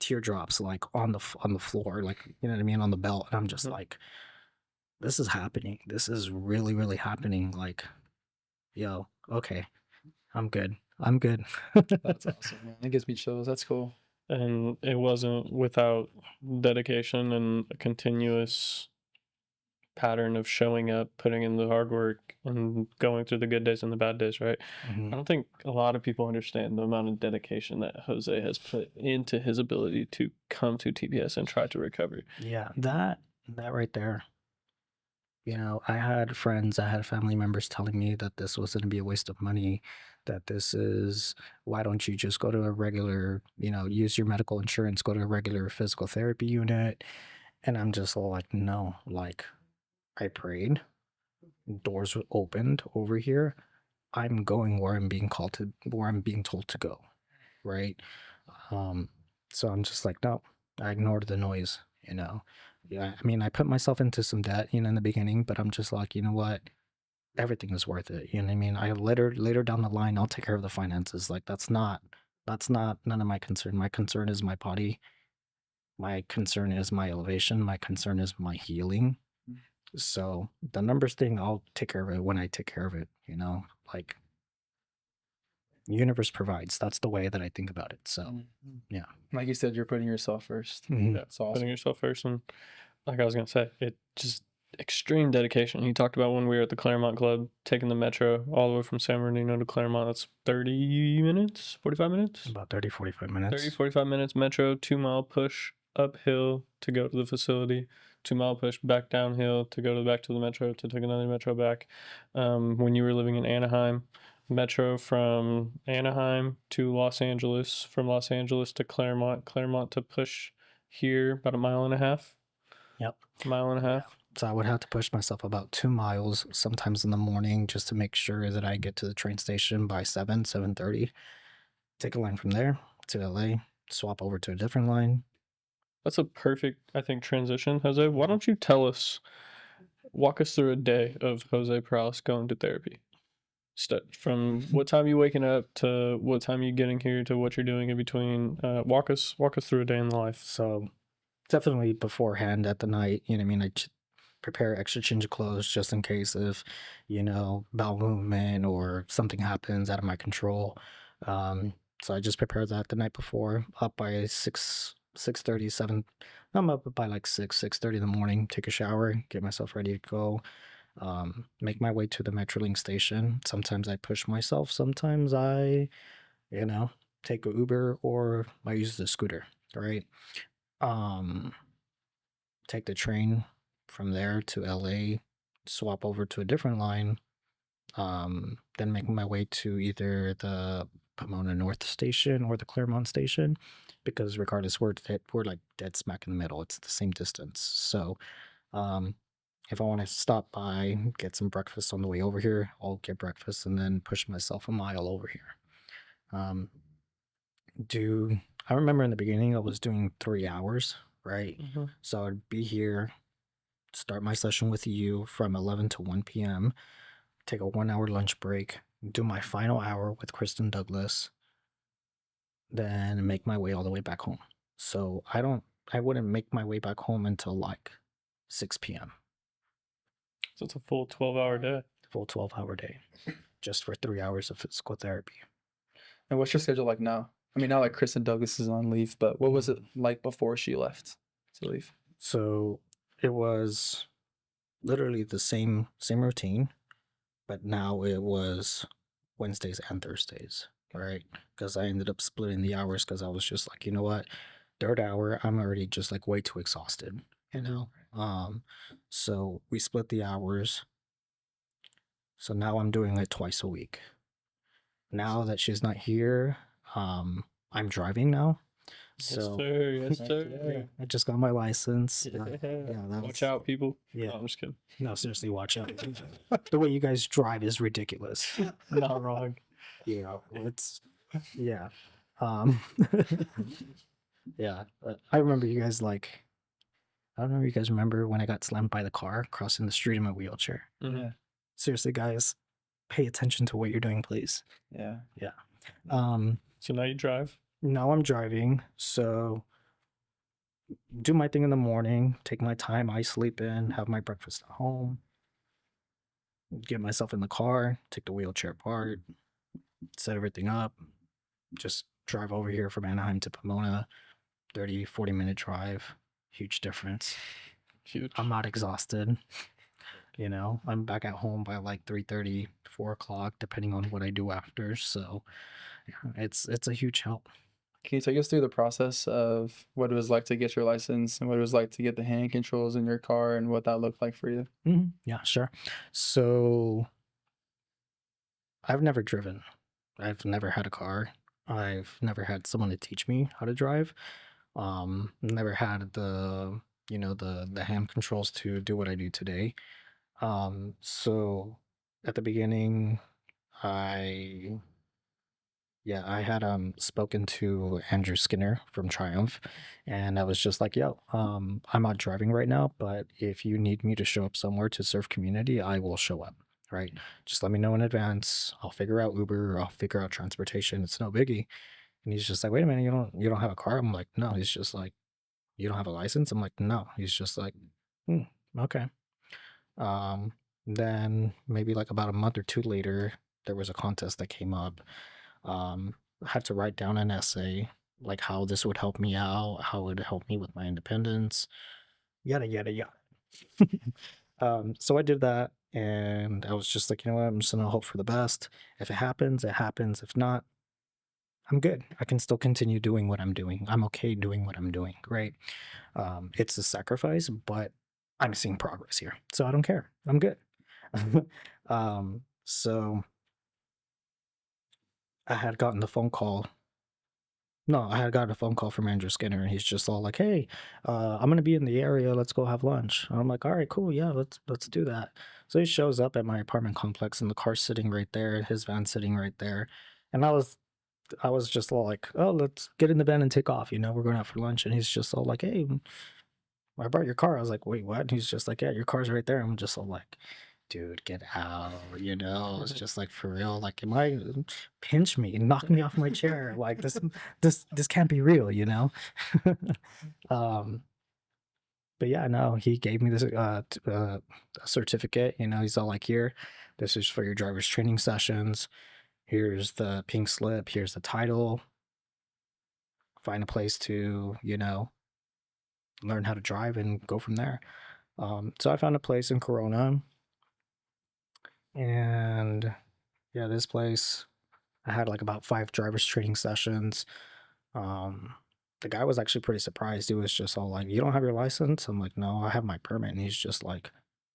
teardrops like on the floor, like you know what I mean, on the belt, and I'm just like, this is happening. This is really, really happening. Like, yo, okay, I'm good. That's awesome, man. It gives me chills. That's cool. And it wasn't without dedication and a continuous pattern of showing up, putting in the hard work, and going through the good days and the bad days, right? I don't think a lot of people understand the amount of dedication that Jose has put into his ability to come to TPS and try to recover. Yeah, that right there. I had friends, I had family members telling me that this was going to be a waste of money, that this is, why don't you just go to a regular, use your medical insurance, go to a regular physical therapy unit. And I'm just all like, no, like I prayed, doors were opened over here. I'm going where I'm being told to go. Right. So I'm just like, no, I ignored the noise, Yeah, I mean, I put myself into some debt, in the beginning, but I'm just like, you know what? Everything is worth it. You know what I mean? I later down the line, I'll take care of the finances. Like that's not none of my concern. My concern is my body My concern is my elevation. My concern is my healing. So the numbers thing, I'll take care of it when I take care of it. Like universe provides. That's the way that I think about it. So yeah. Like you said, you're putting yourself first. Mhm. Yeah, It's awesome. putting yourself first, and like I was gonna say, it just extreme dedication. He talked about when we were at the Claremont Club, taking the metro all the way from San Bernardino to Claremont. That's 30 minutes, 45 minutes, About 30, 45 minutes. 30, 45 minutes metro, 2 mile push uphill to go to the facility, 2 mile push back downhill to go back to the metro to take another metro back. When you were living in Anaheim, metro from Anaheim to Los Angeles, from Los Angeles to Claremont, Claremont to push here about a mile and a half. Yep. Mile and a half. So I would have to push myself about 2 miles sometimes in the morning just to make sure that I get to the train station by 7:30. Take a line from there to LA, swap over to a different line. That's a perfect, I think, transition, Jose. Why don't you walk us through a day of Jose Perales going to therapy? From what time you waking up to what time you getting here to what you're doing in between. Walk us through a day in the life. So definitely beforehand at the night, I mean, I prepare extra change of clothes just in case if, bowel movement or something happens out of my control. So I just prepare that the night before, up by 6:30, 7. I'm up by like 6:30 in the morning, take a shower, get myself ready to go. Make my way to the Metrolink station. Sometimes I push myself. Sometimes I, take a Uber or I use the scooter, right? Take the train from there to LA, swap over to a different line, then make my way to either the Pomona North station or the Claremont station, because regardless, we're like dead smack in the middle. It's the same distance. So, if I want to stop by, get some breakfast on the way over here, I'll get breakfast and then push myself a mile over here. Um, I remember in the beginning I was doing 3 hours, right? So I'd be here, start my session with you from 11 to 1 p.m., take a 1 hour lunch break, do my final hour with Kristen Douglas, then make my way all the way back home. So I wouldn't make my way back home until like 6 p.m. So it's a full 12-hour day. Full 12-hour day, just for 3 hours of physical therapy. And what's your schedule like now? I mean, now like Kristen Douglas is on leave, but what was it like before she left to leave? So it was literally the same routine, but now it was Wednesdays and Thursdays, right? Because I ended up splitting the hours because I was just like, you know what, third hour, I'm already just like way too exhausted, So we split the hours. So now I'm doing it twice a week. Now that she's not here, I'm driving now. So Yes, sir. I just got my license. Watch out, people. Yeah. No, I'm just kidding. No, seriously, watch out. The way you guys drive is ridiculous. Not wrong. Yeah. Yeah. I remember you guys I don't know if you guys remember when I got slammed by the car crossing the street in my wheelchair. Yeah. Seriously, guys, pay attention to what you're doing, please. Yeah. So now you drive. Now I'm driving, so do my thing in the morning, take my time, I sleep in, have my breakfast at home, get myself in the car, take the wheelchair apart, set everything up, just drive over here from Anaheim to Pomona, 30, 40-minute drive, huge difference. Huge. I'm not exhausted. I'm back at home by like 3:30, 4 o'clock, depending on what I do after. So it's a huge help. Can you take us through the process of what it was like to get your license and what it was like to get the hand controls in your car and what that looked like for you? Yeah, sure. So I've never driven. I've never had a car. I've never had someone to teach me how to drive. Never had the hand controls to do what I do today. So at the beginning, I had spoken to Andrew Skinner from Triumph, and I was just like, yo, I'm not driving right now, but if you need me to show up somewhere to serve community, I will show up, right? Just let me know in advance. I'll figure out Uber, I'll figure out transportation. It's no biggie. And he's just like, wait a minute, you don't have a car? I'm like, no. He's just like, you don't have a license? I'm like, no. He's just like, okay. Then maybe like about a month or two later, there was a contest that came up. I had to write down an essay, like how this would help me out, how it would help me with my independence, yada yada yada. So I did that, and I was just like, you know what, I'm just gonna hope for the best. If it happens, it happens. If not, I'm good. I can still continue doing what I'm doing. I'm okay doing what I'm doing. Right? It's a sacrifice, but I'm seeing progress here, so I don't care. I'm good. So I had gotten the phone call. No, I had gotten a phone call from Andrew Skinner, and he's just all like, "Hey, I'm gonna be in the area. Let's go have lunch." And I'm like, "All right, cool, yeah, let's do that." So he shows up at my apartment complex, and the car's sitting right there, his van's sitting right there, and I was just all like, "Oh, let's get in the van and take off. You know, we're going out for lunch." And he's just all like, "Hey, I brought your car." I was like, "Wait, what?" And he's just like, "Yeah, your car's right there." I'm just all like, "Dude, get out." You know, it's just like, for real. Like, am I pinch me, knock me off my chair? Like, this can't be real, you know? um, but yeah, no, he gave me this a certificate. You know, he's all like, "Here, this is for your driver's training sessions. Here's the pink slip. Here's the title. Find a place to, you know, learn how to drive and go from there." So I found a place in Corona, and yeah, this place, I had like about 5 driver's training sessions. Um, the guy was actually pretty surprised. He was just all like, "You don't have your license?" I'm like, "No, I have my permit." And he's just like,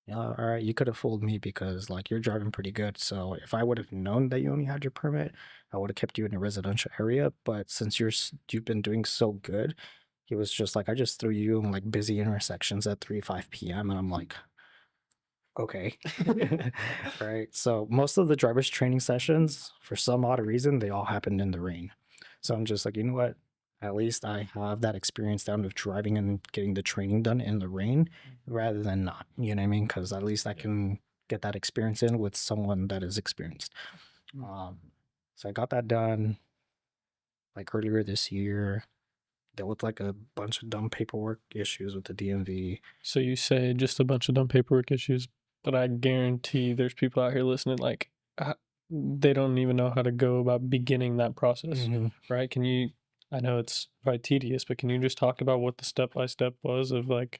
"Yeah, all right, you could have fooled me because like you're driving pretty good. So if I would have known that you only had your permit, I would have kept you in a residential area. But since you've been doing so good," he was just like, "I just threw you in like busy intersections at 3, 5 p.m." And I'm like, okay. Right. So most of the driver's training sessions, for some odd reason, they all happened in the rain. So I'm just like, you know what? At least I have that experience down of driving and getting the training done in the rain rather than not. You know what I mean? Because at least I can get that experience in with someone that is experienced. Um, so I got that done like earlier this year. Dealt with like a bunch of dumb paperwork issues with the DMV. So you say just a bunch of dumb paperwork issues, but I guarantee there's people out here listening like they don't even know how to go about beginning that process, right? Can you? I know it's probably tedious, but can you just talk about what the step by step was of like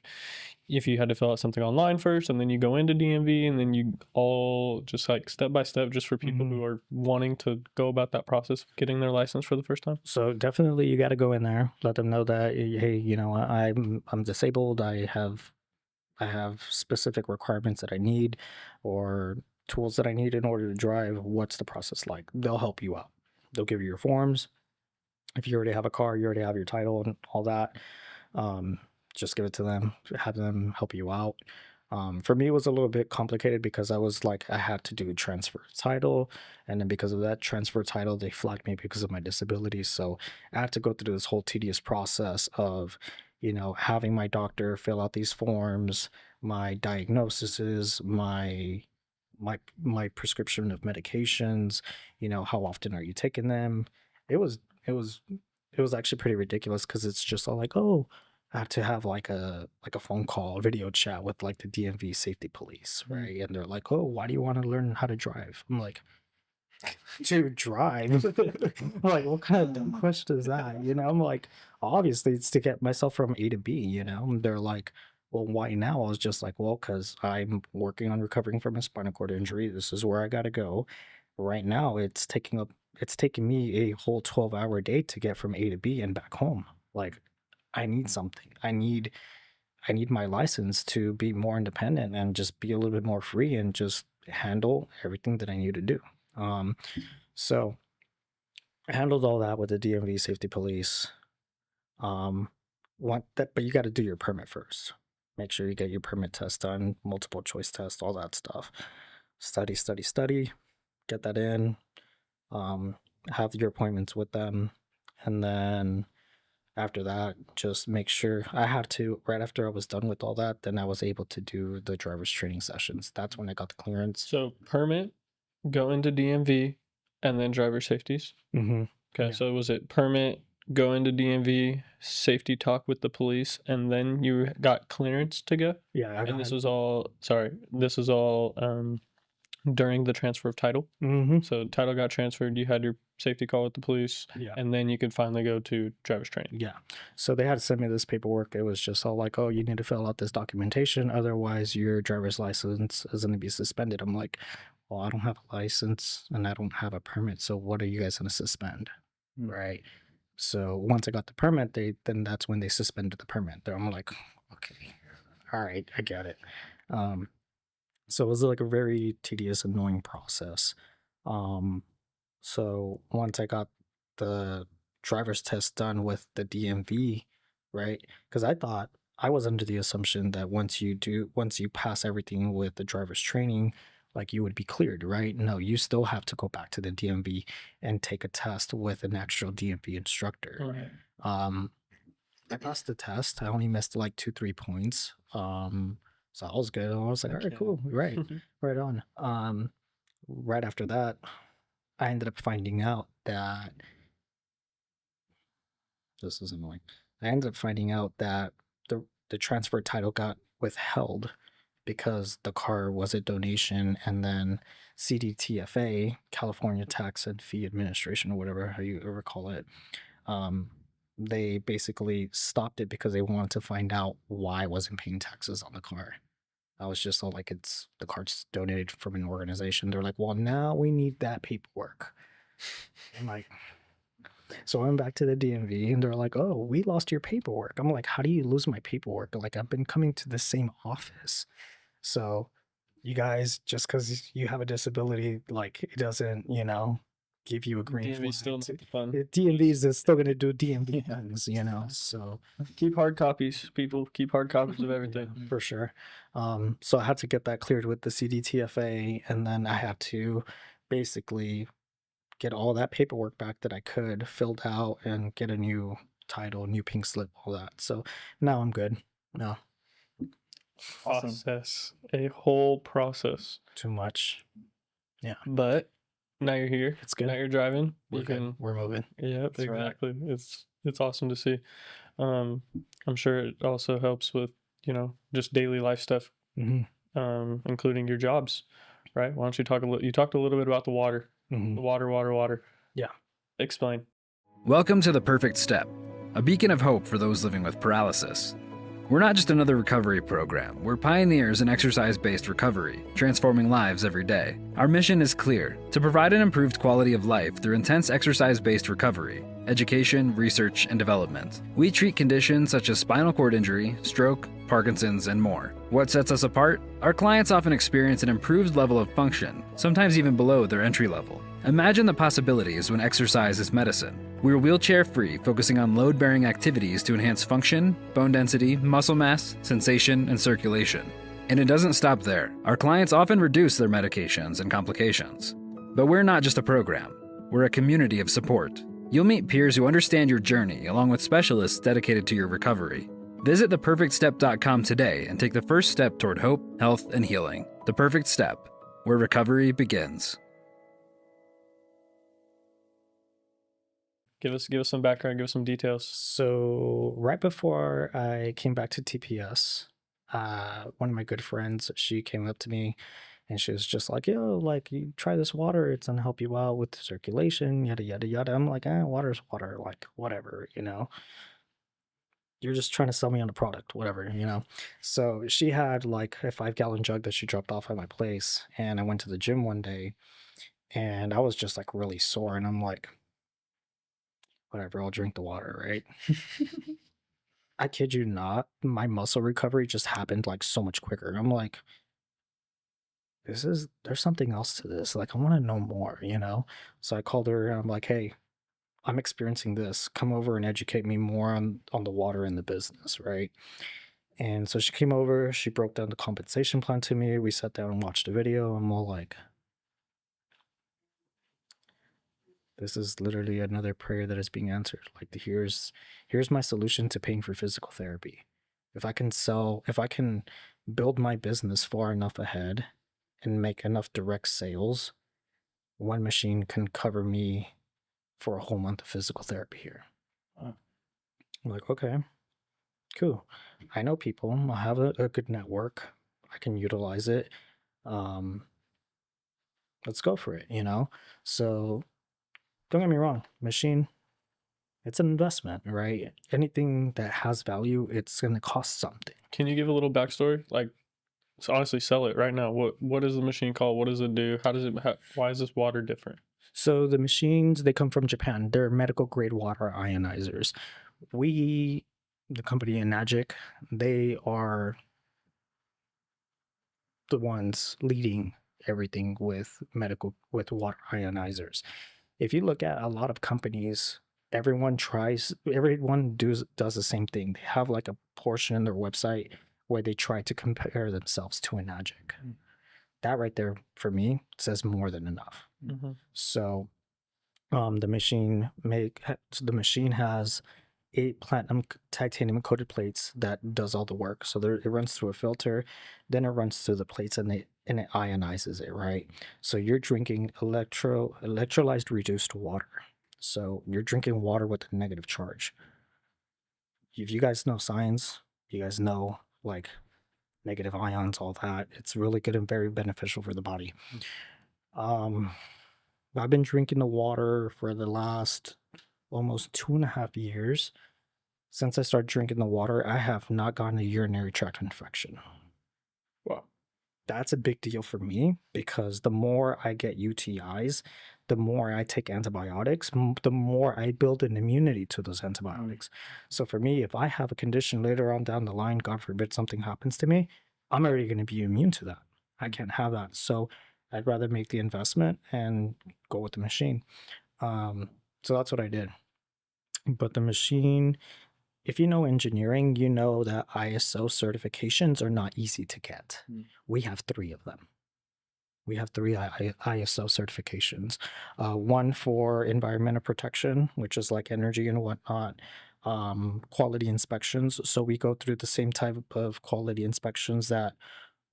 if you had to fill out something online first, and then you go into DMV, and then you all just like step by step, just for people who are wanting to go about that process of getting their license for the first time? So definitely you got to go in there, let them know that, hey, you know, I'm disabled. I have specific requirements that I need, or tools that I need in order to drive. What's the process like? They'll help you out. They'll give you your forms. If you already have a car, you already have your title and all that. Just give it to them, have them help you out. For me, it was a little bit complicated because I was like, I had to do transfer title. And then because of that transfer title, they flagged me because of my disability. So I had to go through this whole tedious process of, you know, having my doctor fill out these forms, my diagnoses, my prescription of medications, you know, how often are you taking them? It was it was it was actually pretty ridiculous because it's just all like, oh, I have to have like a phone call, video chat with like the DMV safety police, right? And they're like, "Oh, why do you want to learn how to drive?" I'm like, "To drive?" I'm like, what kind of dumb question is that? You know, I'm like, obviously it's to get myself from A to B, you know? And they're like, "Well, why now?" I was just like, "Well, because I'm working on recovering from a spinal cord injury. This is where I gotta go. Right now, it's taking me a whole 12-hour day to get from A to B and back home. Like, I need something. I need my license to be more independent and just be a little bit more free and just handle everything that I need to do." So I handled all that with the DMV safety police. Want that, but you got to do your permit first. Make sure you get your permit test done, multiple choice test, all that stuff. Study, study, study. Get that in. Um, have your appointments with them, and then after that, just make sure I had to, right after I was done with all that, then I was able to do the driver's training sessions. That's when I got the clearance. So permit, go into DMV, and then driver safeties. Mm-hmm. Okay, Yeah. so was it permit go into DMV, safety talk with the police, and then you got clearance to go? Yeah, I And this got. was all, sorry, this was all during the transfer of title. Mm-hmm. So title got transferred, you had your safety call with the police, Yeah. and then you could finally go to driver's training. Yeah. So they had to send me this paperwork. It was just all like, oh, you need to fill out this documentation. Otherwise, your driver's license is going to be suspended. I'm like, well, I don't have a license and I don't have a permit. So what are you guys going to suspend? Right. So once I got the permit, then that's when they suspended the permit. I'm like, okay, all right, I get it. So it was like a very tedious, annoying process. So once I got the driver's test done with the DMV, right? Because I was under the assumption that once you pass everything with the driver's training, like you would be cleared, right? No, you still have to go back to the DMV and take a test with an actual DMV instructor. Right. I passed the test. I only missed like 2-3 points. So I was good. I was like, all right, cool, right, right on. Right after that, I ended up finding out that this is annoying. I ended up finding out that the transfer title got withheld because the car was a donation, and then CDTFA, California Tax and Fee Administration, or whatever how you ever call it, they basically stopped it because they wanted to find out why I wasn't paying taxes on the car. I was just all like, it's the car's donated from an organization. They're like, well, now we need that paperwork. I'm like, so I went back to the DMV and they're like, oh, we lost your paperwork. I'm like, how do you lose my paperwork? Like, I've been coming to the same office. So you guys, just because you have a disability, like it doesn't, give you a green DMV's still not the fun. DMV is still going to do DMV things, so Keep hard copies, people. Keep hard copies of everything. for sure. So I had to get that cleared with the CDTFA, and then I had to basically get all that paperwork back that I could filled out and get a new title, new pink slip, all that. So now I'm good. No, Awesome. Process. A whole process. too much. But now you're here. It's good. Now you're driving. We're You good. can. We're moving. Yep, That's right. exactly. It's awesome to see. I'm sure it also helps with just daily life stuff, including your jobs, right? Why don't you talk a little? You talked a little bit about the water. Mm-hmm. The water. Yeah. Explain. Welcome to The Perfect Step, a beacon of hope for those living with paralysis. We're not just another recovery program, we're pioneers in exercise-based recovery, transforming lives every day. Our mission is clear: to provide an improved quality of life through intense exercise-based recovery, education, research, and development. We treat conditions such as spinal cord injury, stroke, Parkinson's, and more. What sets us apart? Our clients often experience an improved level of function, sometimes even below their entry level. Imagine the possibilities when exercise is medicine. We're wheelchair-free, focusing on load-bearing activities to enhance function, bone density, muscle mass, sensation, and circulation. And it doesn't stop there. Our clients often reduce their medications and complications. But we're not just a program. We're a community of support. You'll meet peers who understand your journey, along with specialists dedicated to your recovery. Visit theperfectstep.com today and take the first step toward hope, health, and healing. The Perfect Step, where recovery begins. Give us some background. Give us some details. So right before I came back to TPS, one of my good friends, she came up to me and she was just like, yo, like, you try this water, it's gonna help you out with the circulation, yada yada yada. I'm like, water's water, like whatever, you're just trying to sell me on a product, whatever. So she had like a 5-gallon jug that she dropped off at my place, and I went to the gym one day and I was just like really sore, and I'm like, whatever, I'll drink the water, right? I kid you not, my muscle recovery just happened like so much quicker. I'm like, there's something else to this. Like, I want to know more, So I called her and I'm like, hey, I'm experiencing this. Come over and educate me more on the water in the business, right? And so she came over, she broke down the compensation plan to me. We sat down and watched a video. I'm all like, this is literally another prayer that is being answered. Like, here's my solution to paying for physical therapy. If I can build my business far enough ahead and make enough direct sales, one machine can cover me for a whole month of physical therapy here. Wow. I'm like, okay, cool. I know people. I have a good network. I can utilize it. Um, let's go for it, you know? So don't get me wrong, machine, it's an investment, right? Anything that has value, it's going to cost something. Can you give a little backstory? Like, so honestly, sell it right now. What is the machine called? What does it do? How does it? Why is this water different? So the machines, they come from Japan. They're medical grade water ionizers. We, the company Enagic, they are the ones leading everything with water ionizers. If you look at a lot of companies, everyone does the same thing. They have like a portion in their website where they try to compare themselves to Enagic. That right there for me says more than enough. Mm-hmm. So the machine has 8 platinum titanium coated plates that does all the work. So it runs through a filter, then it runs through the plates and it ionizes it, right? So you're drinking electrolyzed reduced water. So you're drinking water with a negative charge. If you guys know science, you guys know like negative ions, all that. It's really good and very beneficial for the body. I've been drinking the water for the last almost 2.5 years. Since I started drinking the water, I have not gotten a urinary tract infection. Wow. That's a big deal for me because the more I get UTIs, the more I take antibiotics, the more I build an immunity to those antibiotics. So for me, if I have a condition later on down the line, God forbid something happens to me, I'm already going to be immune to that. I can't have that. So I'd rather make the investment and go with the machine. So that's what I did. But the machine, if you know engineering, you know that ISO certifications are not easy to get. We have 3 of them. We have 3 ISO certifications. One for environmental protection, which is like energy and whatnot. Quality inspections. So we go through the same type of quality inspections that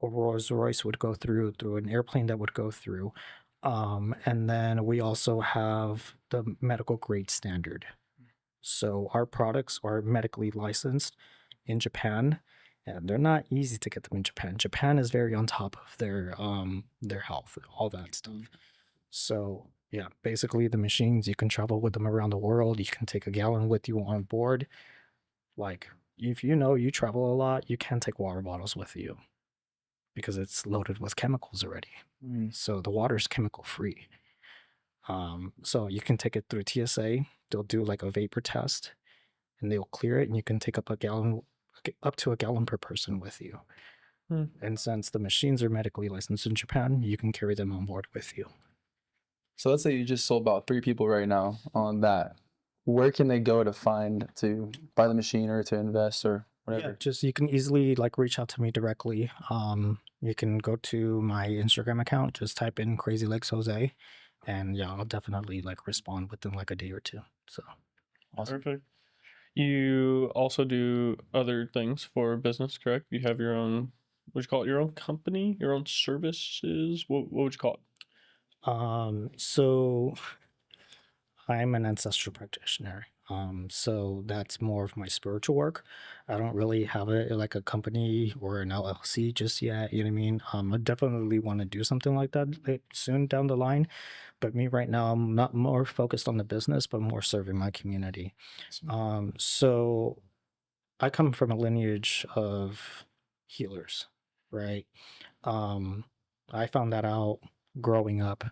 a Rolls-Royce would go through an airplane that would go through. And then we also have the medical grade standard. So our products are medically licensed in Japan, and they're not easy to get them in Japan. Japan is very on top of their health, all that stuff. So yeah, basically the machines, you can travel with them around the world. You can take a gallon with you on board. Like if you know you travel a lot, you can't take water bottles with you because it's loaded with chemicals already. So the water is chemical free. So you can take it through TSA. They'll do like a vapor test and they'll clear it and you can take up to a gallon per person with you. And since the machines are medically licensed in Japan, you can carry them on board with you. So let's say you just sold about 3 people right now on that. Where can they go to buy the machine or to invest or whatever? Yeah, you can easily like reach out to me directly. You can go to my Instagram account, just type in Crazy Legs Jose, and yeah, I'll definitely like respond within like a day or 2. So Awesome. Perfect. You also do other things for business, correct? You have your own, what would you call it? Your own company, your own services. What would you call it? So I'm an ancestral practitioner. So that's more of my spiritual work. I don't really have like a company or an LLC just yet. You know what I mean? I definitely want to do something like that soon down the line. But me right now, I'm not more focused on the business, but more serving my community. So I come from a lineage of healers, right? I found that out growing up.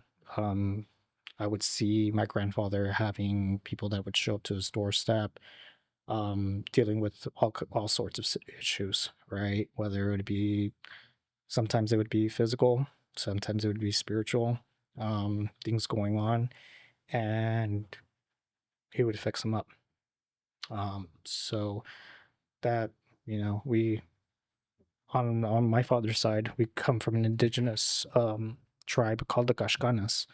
I would see my grandfather having people that would show up to his doorstep, dealing with all sorts of issues, right? Whether it would be, sometimes it would be physical, sometimes it would be spiritual, things going on, and he would fix them up. So that, we, on my father's side, we come from an indigenous tribe called the Kashkanas,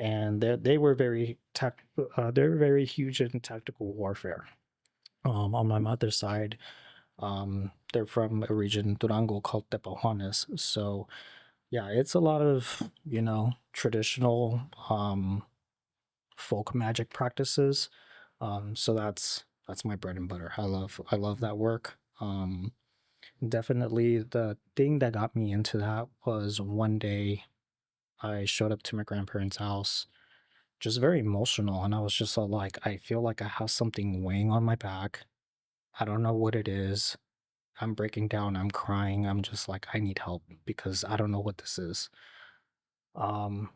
and they were they're very huge in tactical warfare. On my mother's side, they're from a region Durango called Tepehuanes. So yeah, it's a lot of traditional folk magic practices, So that's my bread and butter. I love that work. Definitely the thing that got me into that was one day I showed up to my grandparents' house, just very emotional, and I was just all like, I feel like I have something weighing on my back. I don't know what it is. I'm breaking down, I'm crying. I'm just like, I need help because I don't know what this is. Um,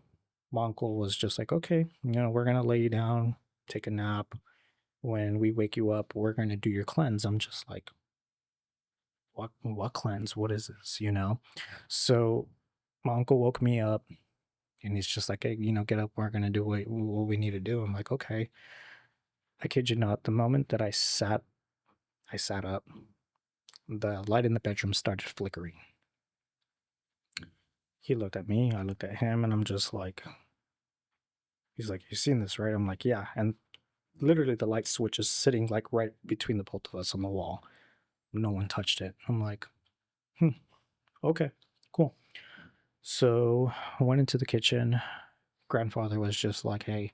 my uncle was just like, okay, we're gonna lay you down, take a nap. When we wake you up, we're gonna do your cleanse. I'm just like, what cleanse? What is this? So my uncle woke me up and he's just like, hey, get up. We're gonna do what we need to do. I'm like, okay. I kid you not. The moment that I sat up. The light in the bedroom started flickering. He looked at me. I looked at him, and I'm just like, he's like, you seen this, right? I'm like, yeah. And literally, the light switch is sitting like right between the both of us on the wall. No one touched it. I'm like, okay, cool. So I went into the kitchen. Grandfather was just like, hey,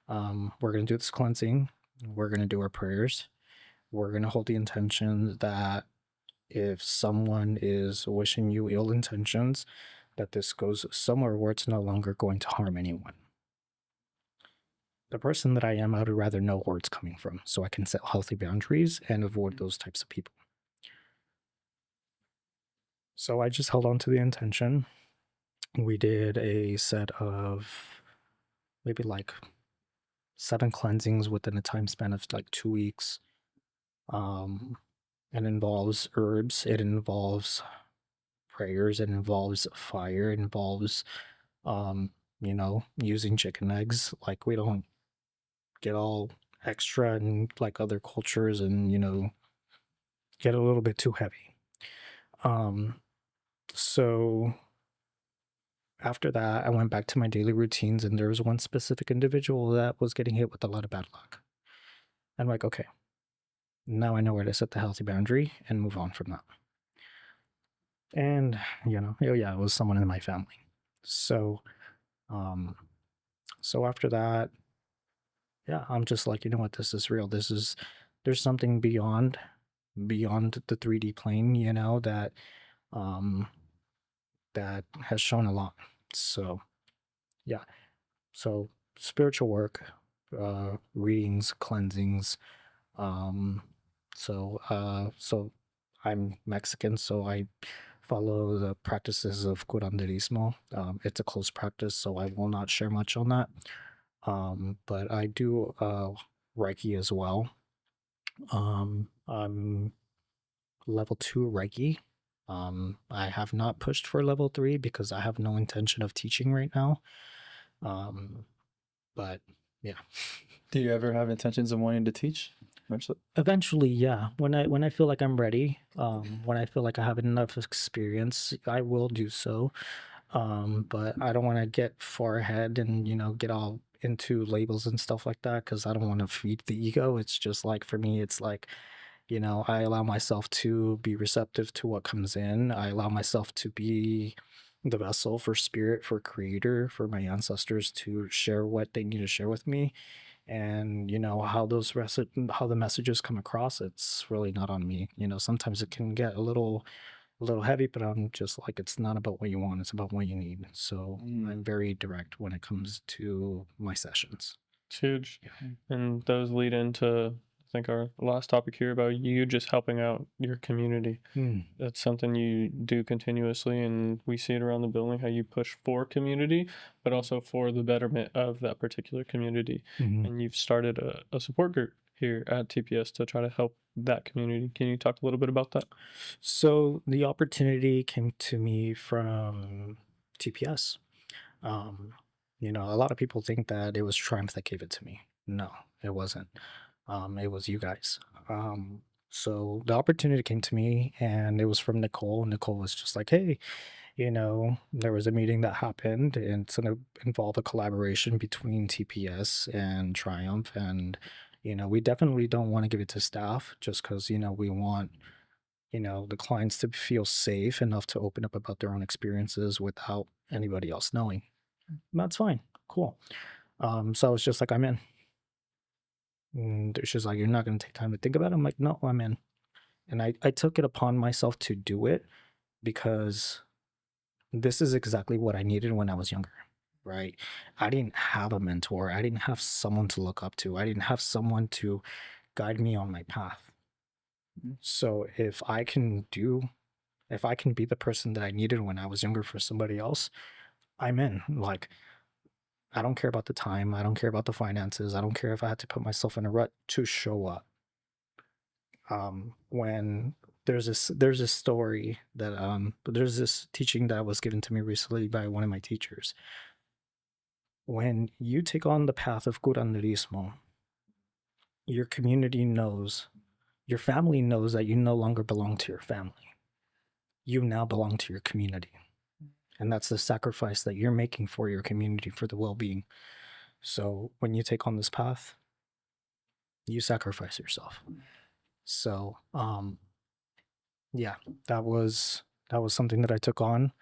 we're going to do this cleansing. We're going to do our prayers. We're going to hold the intention that if someone is wishing you ill intentions, that this goes somewhere where it's no longer going to harm anyone. The person that I am, I would rather know where it's coming from so I can set healthy boundaries and avoid those types of people. So I just held on to the intention. We did a set of maybe like 7 cleansings within a time span of like 2 weeks. It involves herbs, it involves prayers, it involves fire, it involves using chicken eggs. Like we don't get all extra and like other cultures and get a little bit too heavy. So after that I went back to my daily routines, and there was one specific individual that was getting hit with a lot of bad luck. I'm like, okay, now I know where to set the healthy boundary and move on from that. And oh yeah, it was someone in my family. So after that, yeah, I'm just like, you know what, this is real. There's something beyond the 3D plane, um that has shown a lot. So yeah. So spiritual work, readings, cleansings. Um so I'm Mexican, so I follow the practices of curanderismo. It's a close practice, so I will not share much on that. But I do Reiki as well. I'm level 2 Reiki. I have not pushed for level 3 because I have no intention of teaching right now. But yeah. Do you ever have intentions of wanting to teach eventually? Eventually, yeah. When I feel like I'm ready, when I feel like I have enough experience, I will do so. But I don't want to get far ahead and get all into labels and stuff like that because I don't want to feed the ego. It's just like for me, it's like I allow myself to be receptive to what comes in. I allow myself to be the vessel for spirit, for creator, for my ancestors to share what they need to share with me. And how how the messages come across, it's really not on me. Sometimes it can get a little heavy, but I'm just like, it's not about what you want, it's about what you need. So I'm very direct when it comes to my sessions. It's huge. And those lead into, I think, our last topic here about you just helping out your community. That's something you do continuously, and we see it around the building how you push for community, but also for the betterment of that particular community. And you've started a support group here at TPS to try to help that community. Can you talk a little bit about that? So the opportunity came to me from TPS. A lot of people think that it was Triumph that gave it to me. No, it wasn't. It was you guys. So the opportunity came to me, and it was from Nicole. Nicole was just like, hey, there was a meeting that happened, and it's going to involve a collaboration between TPS and Triumph. And, we definitely don't want to give it to staff just because, we want, the clients to feel safe enough to open up about their own experiences without anybody else knowing. That's fine. Cool. So I was just like, I'm in. And she's like, "You're not going to take time to think about it?" I'm like, "No, I'm in." And I took it upon myself to do it because this is exactly what I needed when I was younger, right? I didn't have a mentor. I didn't have someone to look up to. I didn't have someone to guide me on my path. So if I can be the person that I needed when I was younger for somebody else, I'm in. Like, I don't care about the time. I don't care about the finances. I don't care if I had to put myself in a rut to show up. When there's this story that there's this teaching that was given to me recently by one of my teachers. When you take on the path of curanderismo, your community knows, your family knows that you no longer belong to your family. You now belong to your community. And that's the sacrifice that you're making for your community, for the well-being. So when you take on this path, you sacrifice yourself. So yeah, that was something that I took on.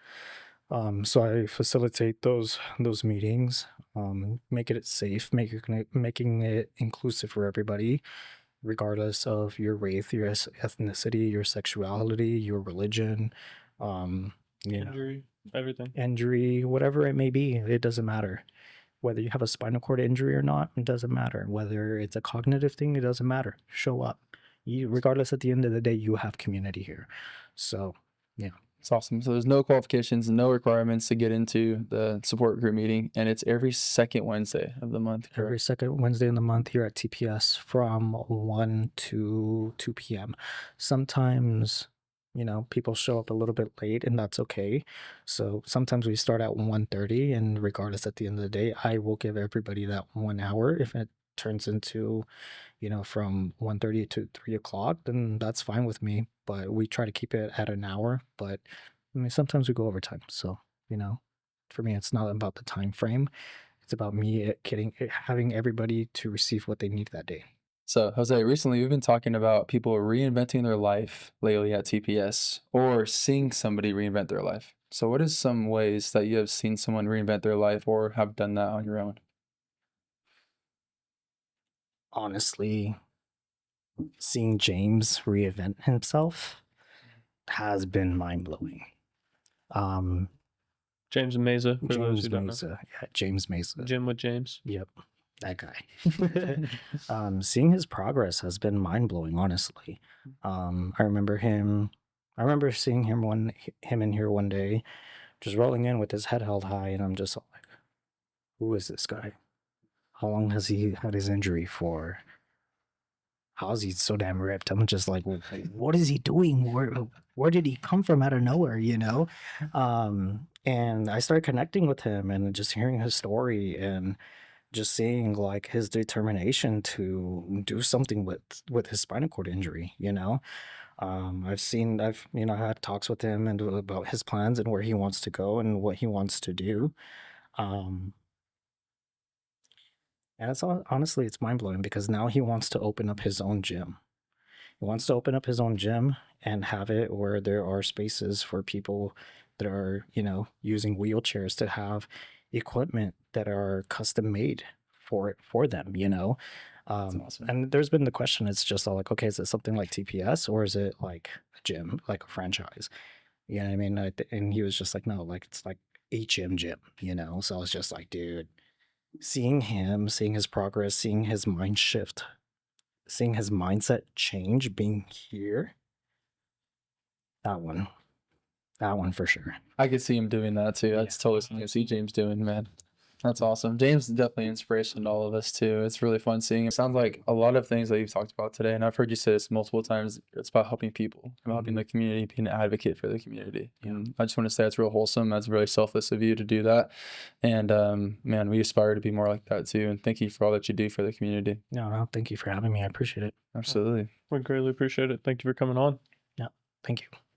So I facilitate those meetings, making it safe, making it inclusive for everybody, regardless of your race, your ethnicity, your sexuality, your religion, Injury, everything. injury, whatever it may be. It doesn't matter. Whether you have a spinal cord injury or not, it doesn't matter. Whether it's a cognitive thing, it doesn't matter. Show up. Regardless, at the end of the day, you have community here. So, yeah. It's awesome. So there's no qualifications, no requirements to get into the support group meeting, and it's every second Wednesday of the month. Every Correct? second Wednesday in the month here at TPS from 1 to 2 p.m. Sometimes, people show up a little bit late, and that's okay. So sometimes we start at 1:30, and regardless, at the end of the day, I will give everybody that 1 hour. If it turns into, from 1:30 to 3 o'clock, then that's fine with me. But we try to keep it at an hour. But I mean, sometimes we go overtime. So, for me, it's not about the time frame. It's about me having everybody to receive what they need that day. So, Jose, recently we've been talking about people reinventing their life lately at TPS or seeing somebody reinvent their life. So, what is some ways that you have seen someone reinvent their life or have done that on your own? Honestly, seeing James reinvent himself has been mind blowing. James Meza, for those James who don't know. Mesa. Yeah, James Mesa. Jim with James. Yep, that guy. Seeing his progress has been mind blowing, honestly. I remember seeing him in here one day, just rolling in with his head held high, and I'm just like, who is this guy? How long has he had his injury for? How is he so damn ripped? I'm just like, what is he doing? Where did he come from out of nowhere? And I started connecting with him and just hearing his story and just seeing like his determination to do something with his spinal cord injury. I've had talks with him and about his plans and where he wants to go and what he wants to do. And honestly, it's mind blowing because now he wants to open up his own gym. He wants to open up his own gym and have it where there are spaces for people that are, using wheelchairs to have equipment that are custom made for them. Awesome. And there's been the question, it's just all like, okay, is it something like TPS or is it like a gym, like a franchise? You know what I mean? And he was just like, no, like it's like a gym, So I was just like, dude, seeing his progress, seeing his mind shift, seeing his mindset change, being here, that one for sure. I could see him doing that too. That's totally something I see James doing, man. That's awesome. James is definitely an inspiration to all of us too. It's really fun seeing. It sounds like a lot of things that you've talked about today, and I've heard you say this multiple times. It's about helping people, about helping the community, being an advocate for the community. And I just want to say it's real wholesome. That's really selfless of you to do that. And man, we aspire to be more like that too. And thank you for all that you do for the community. No, thank you for having me. I appreciate it. Absolutely. We greatly appreciate it. Thank you for coming on. Yeah, thank you.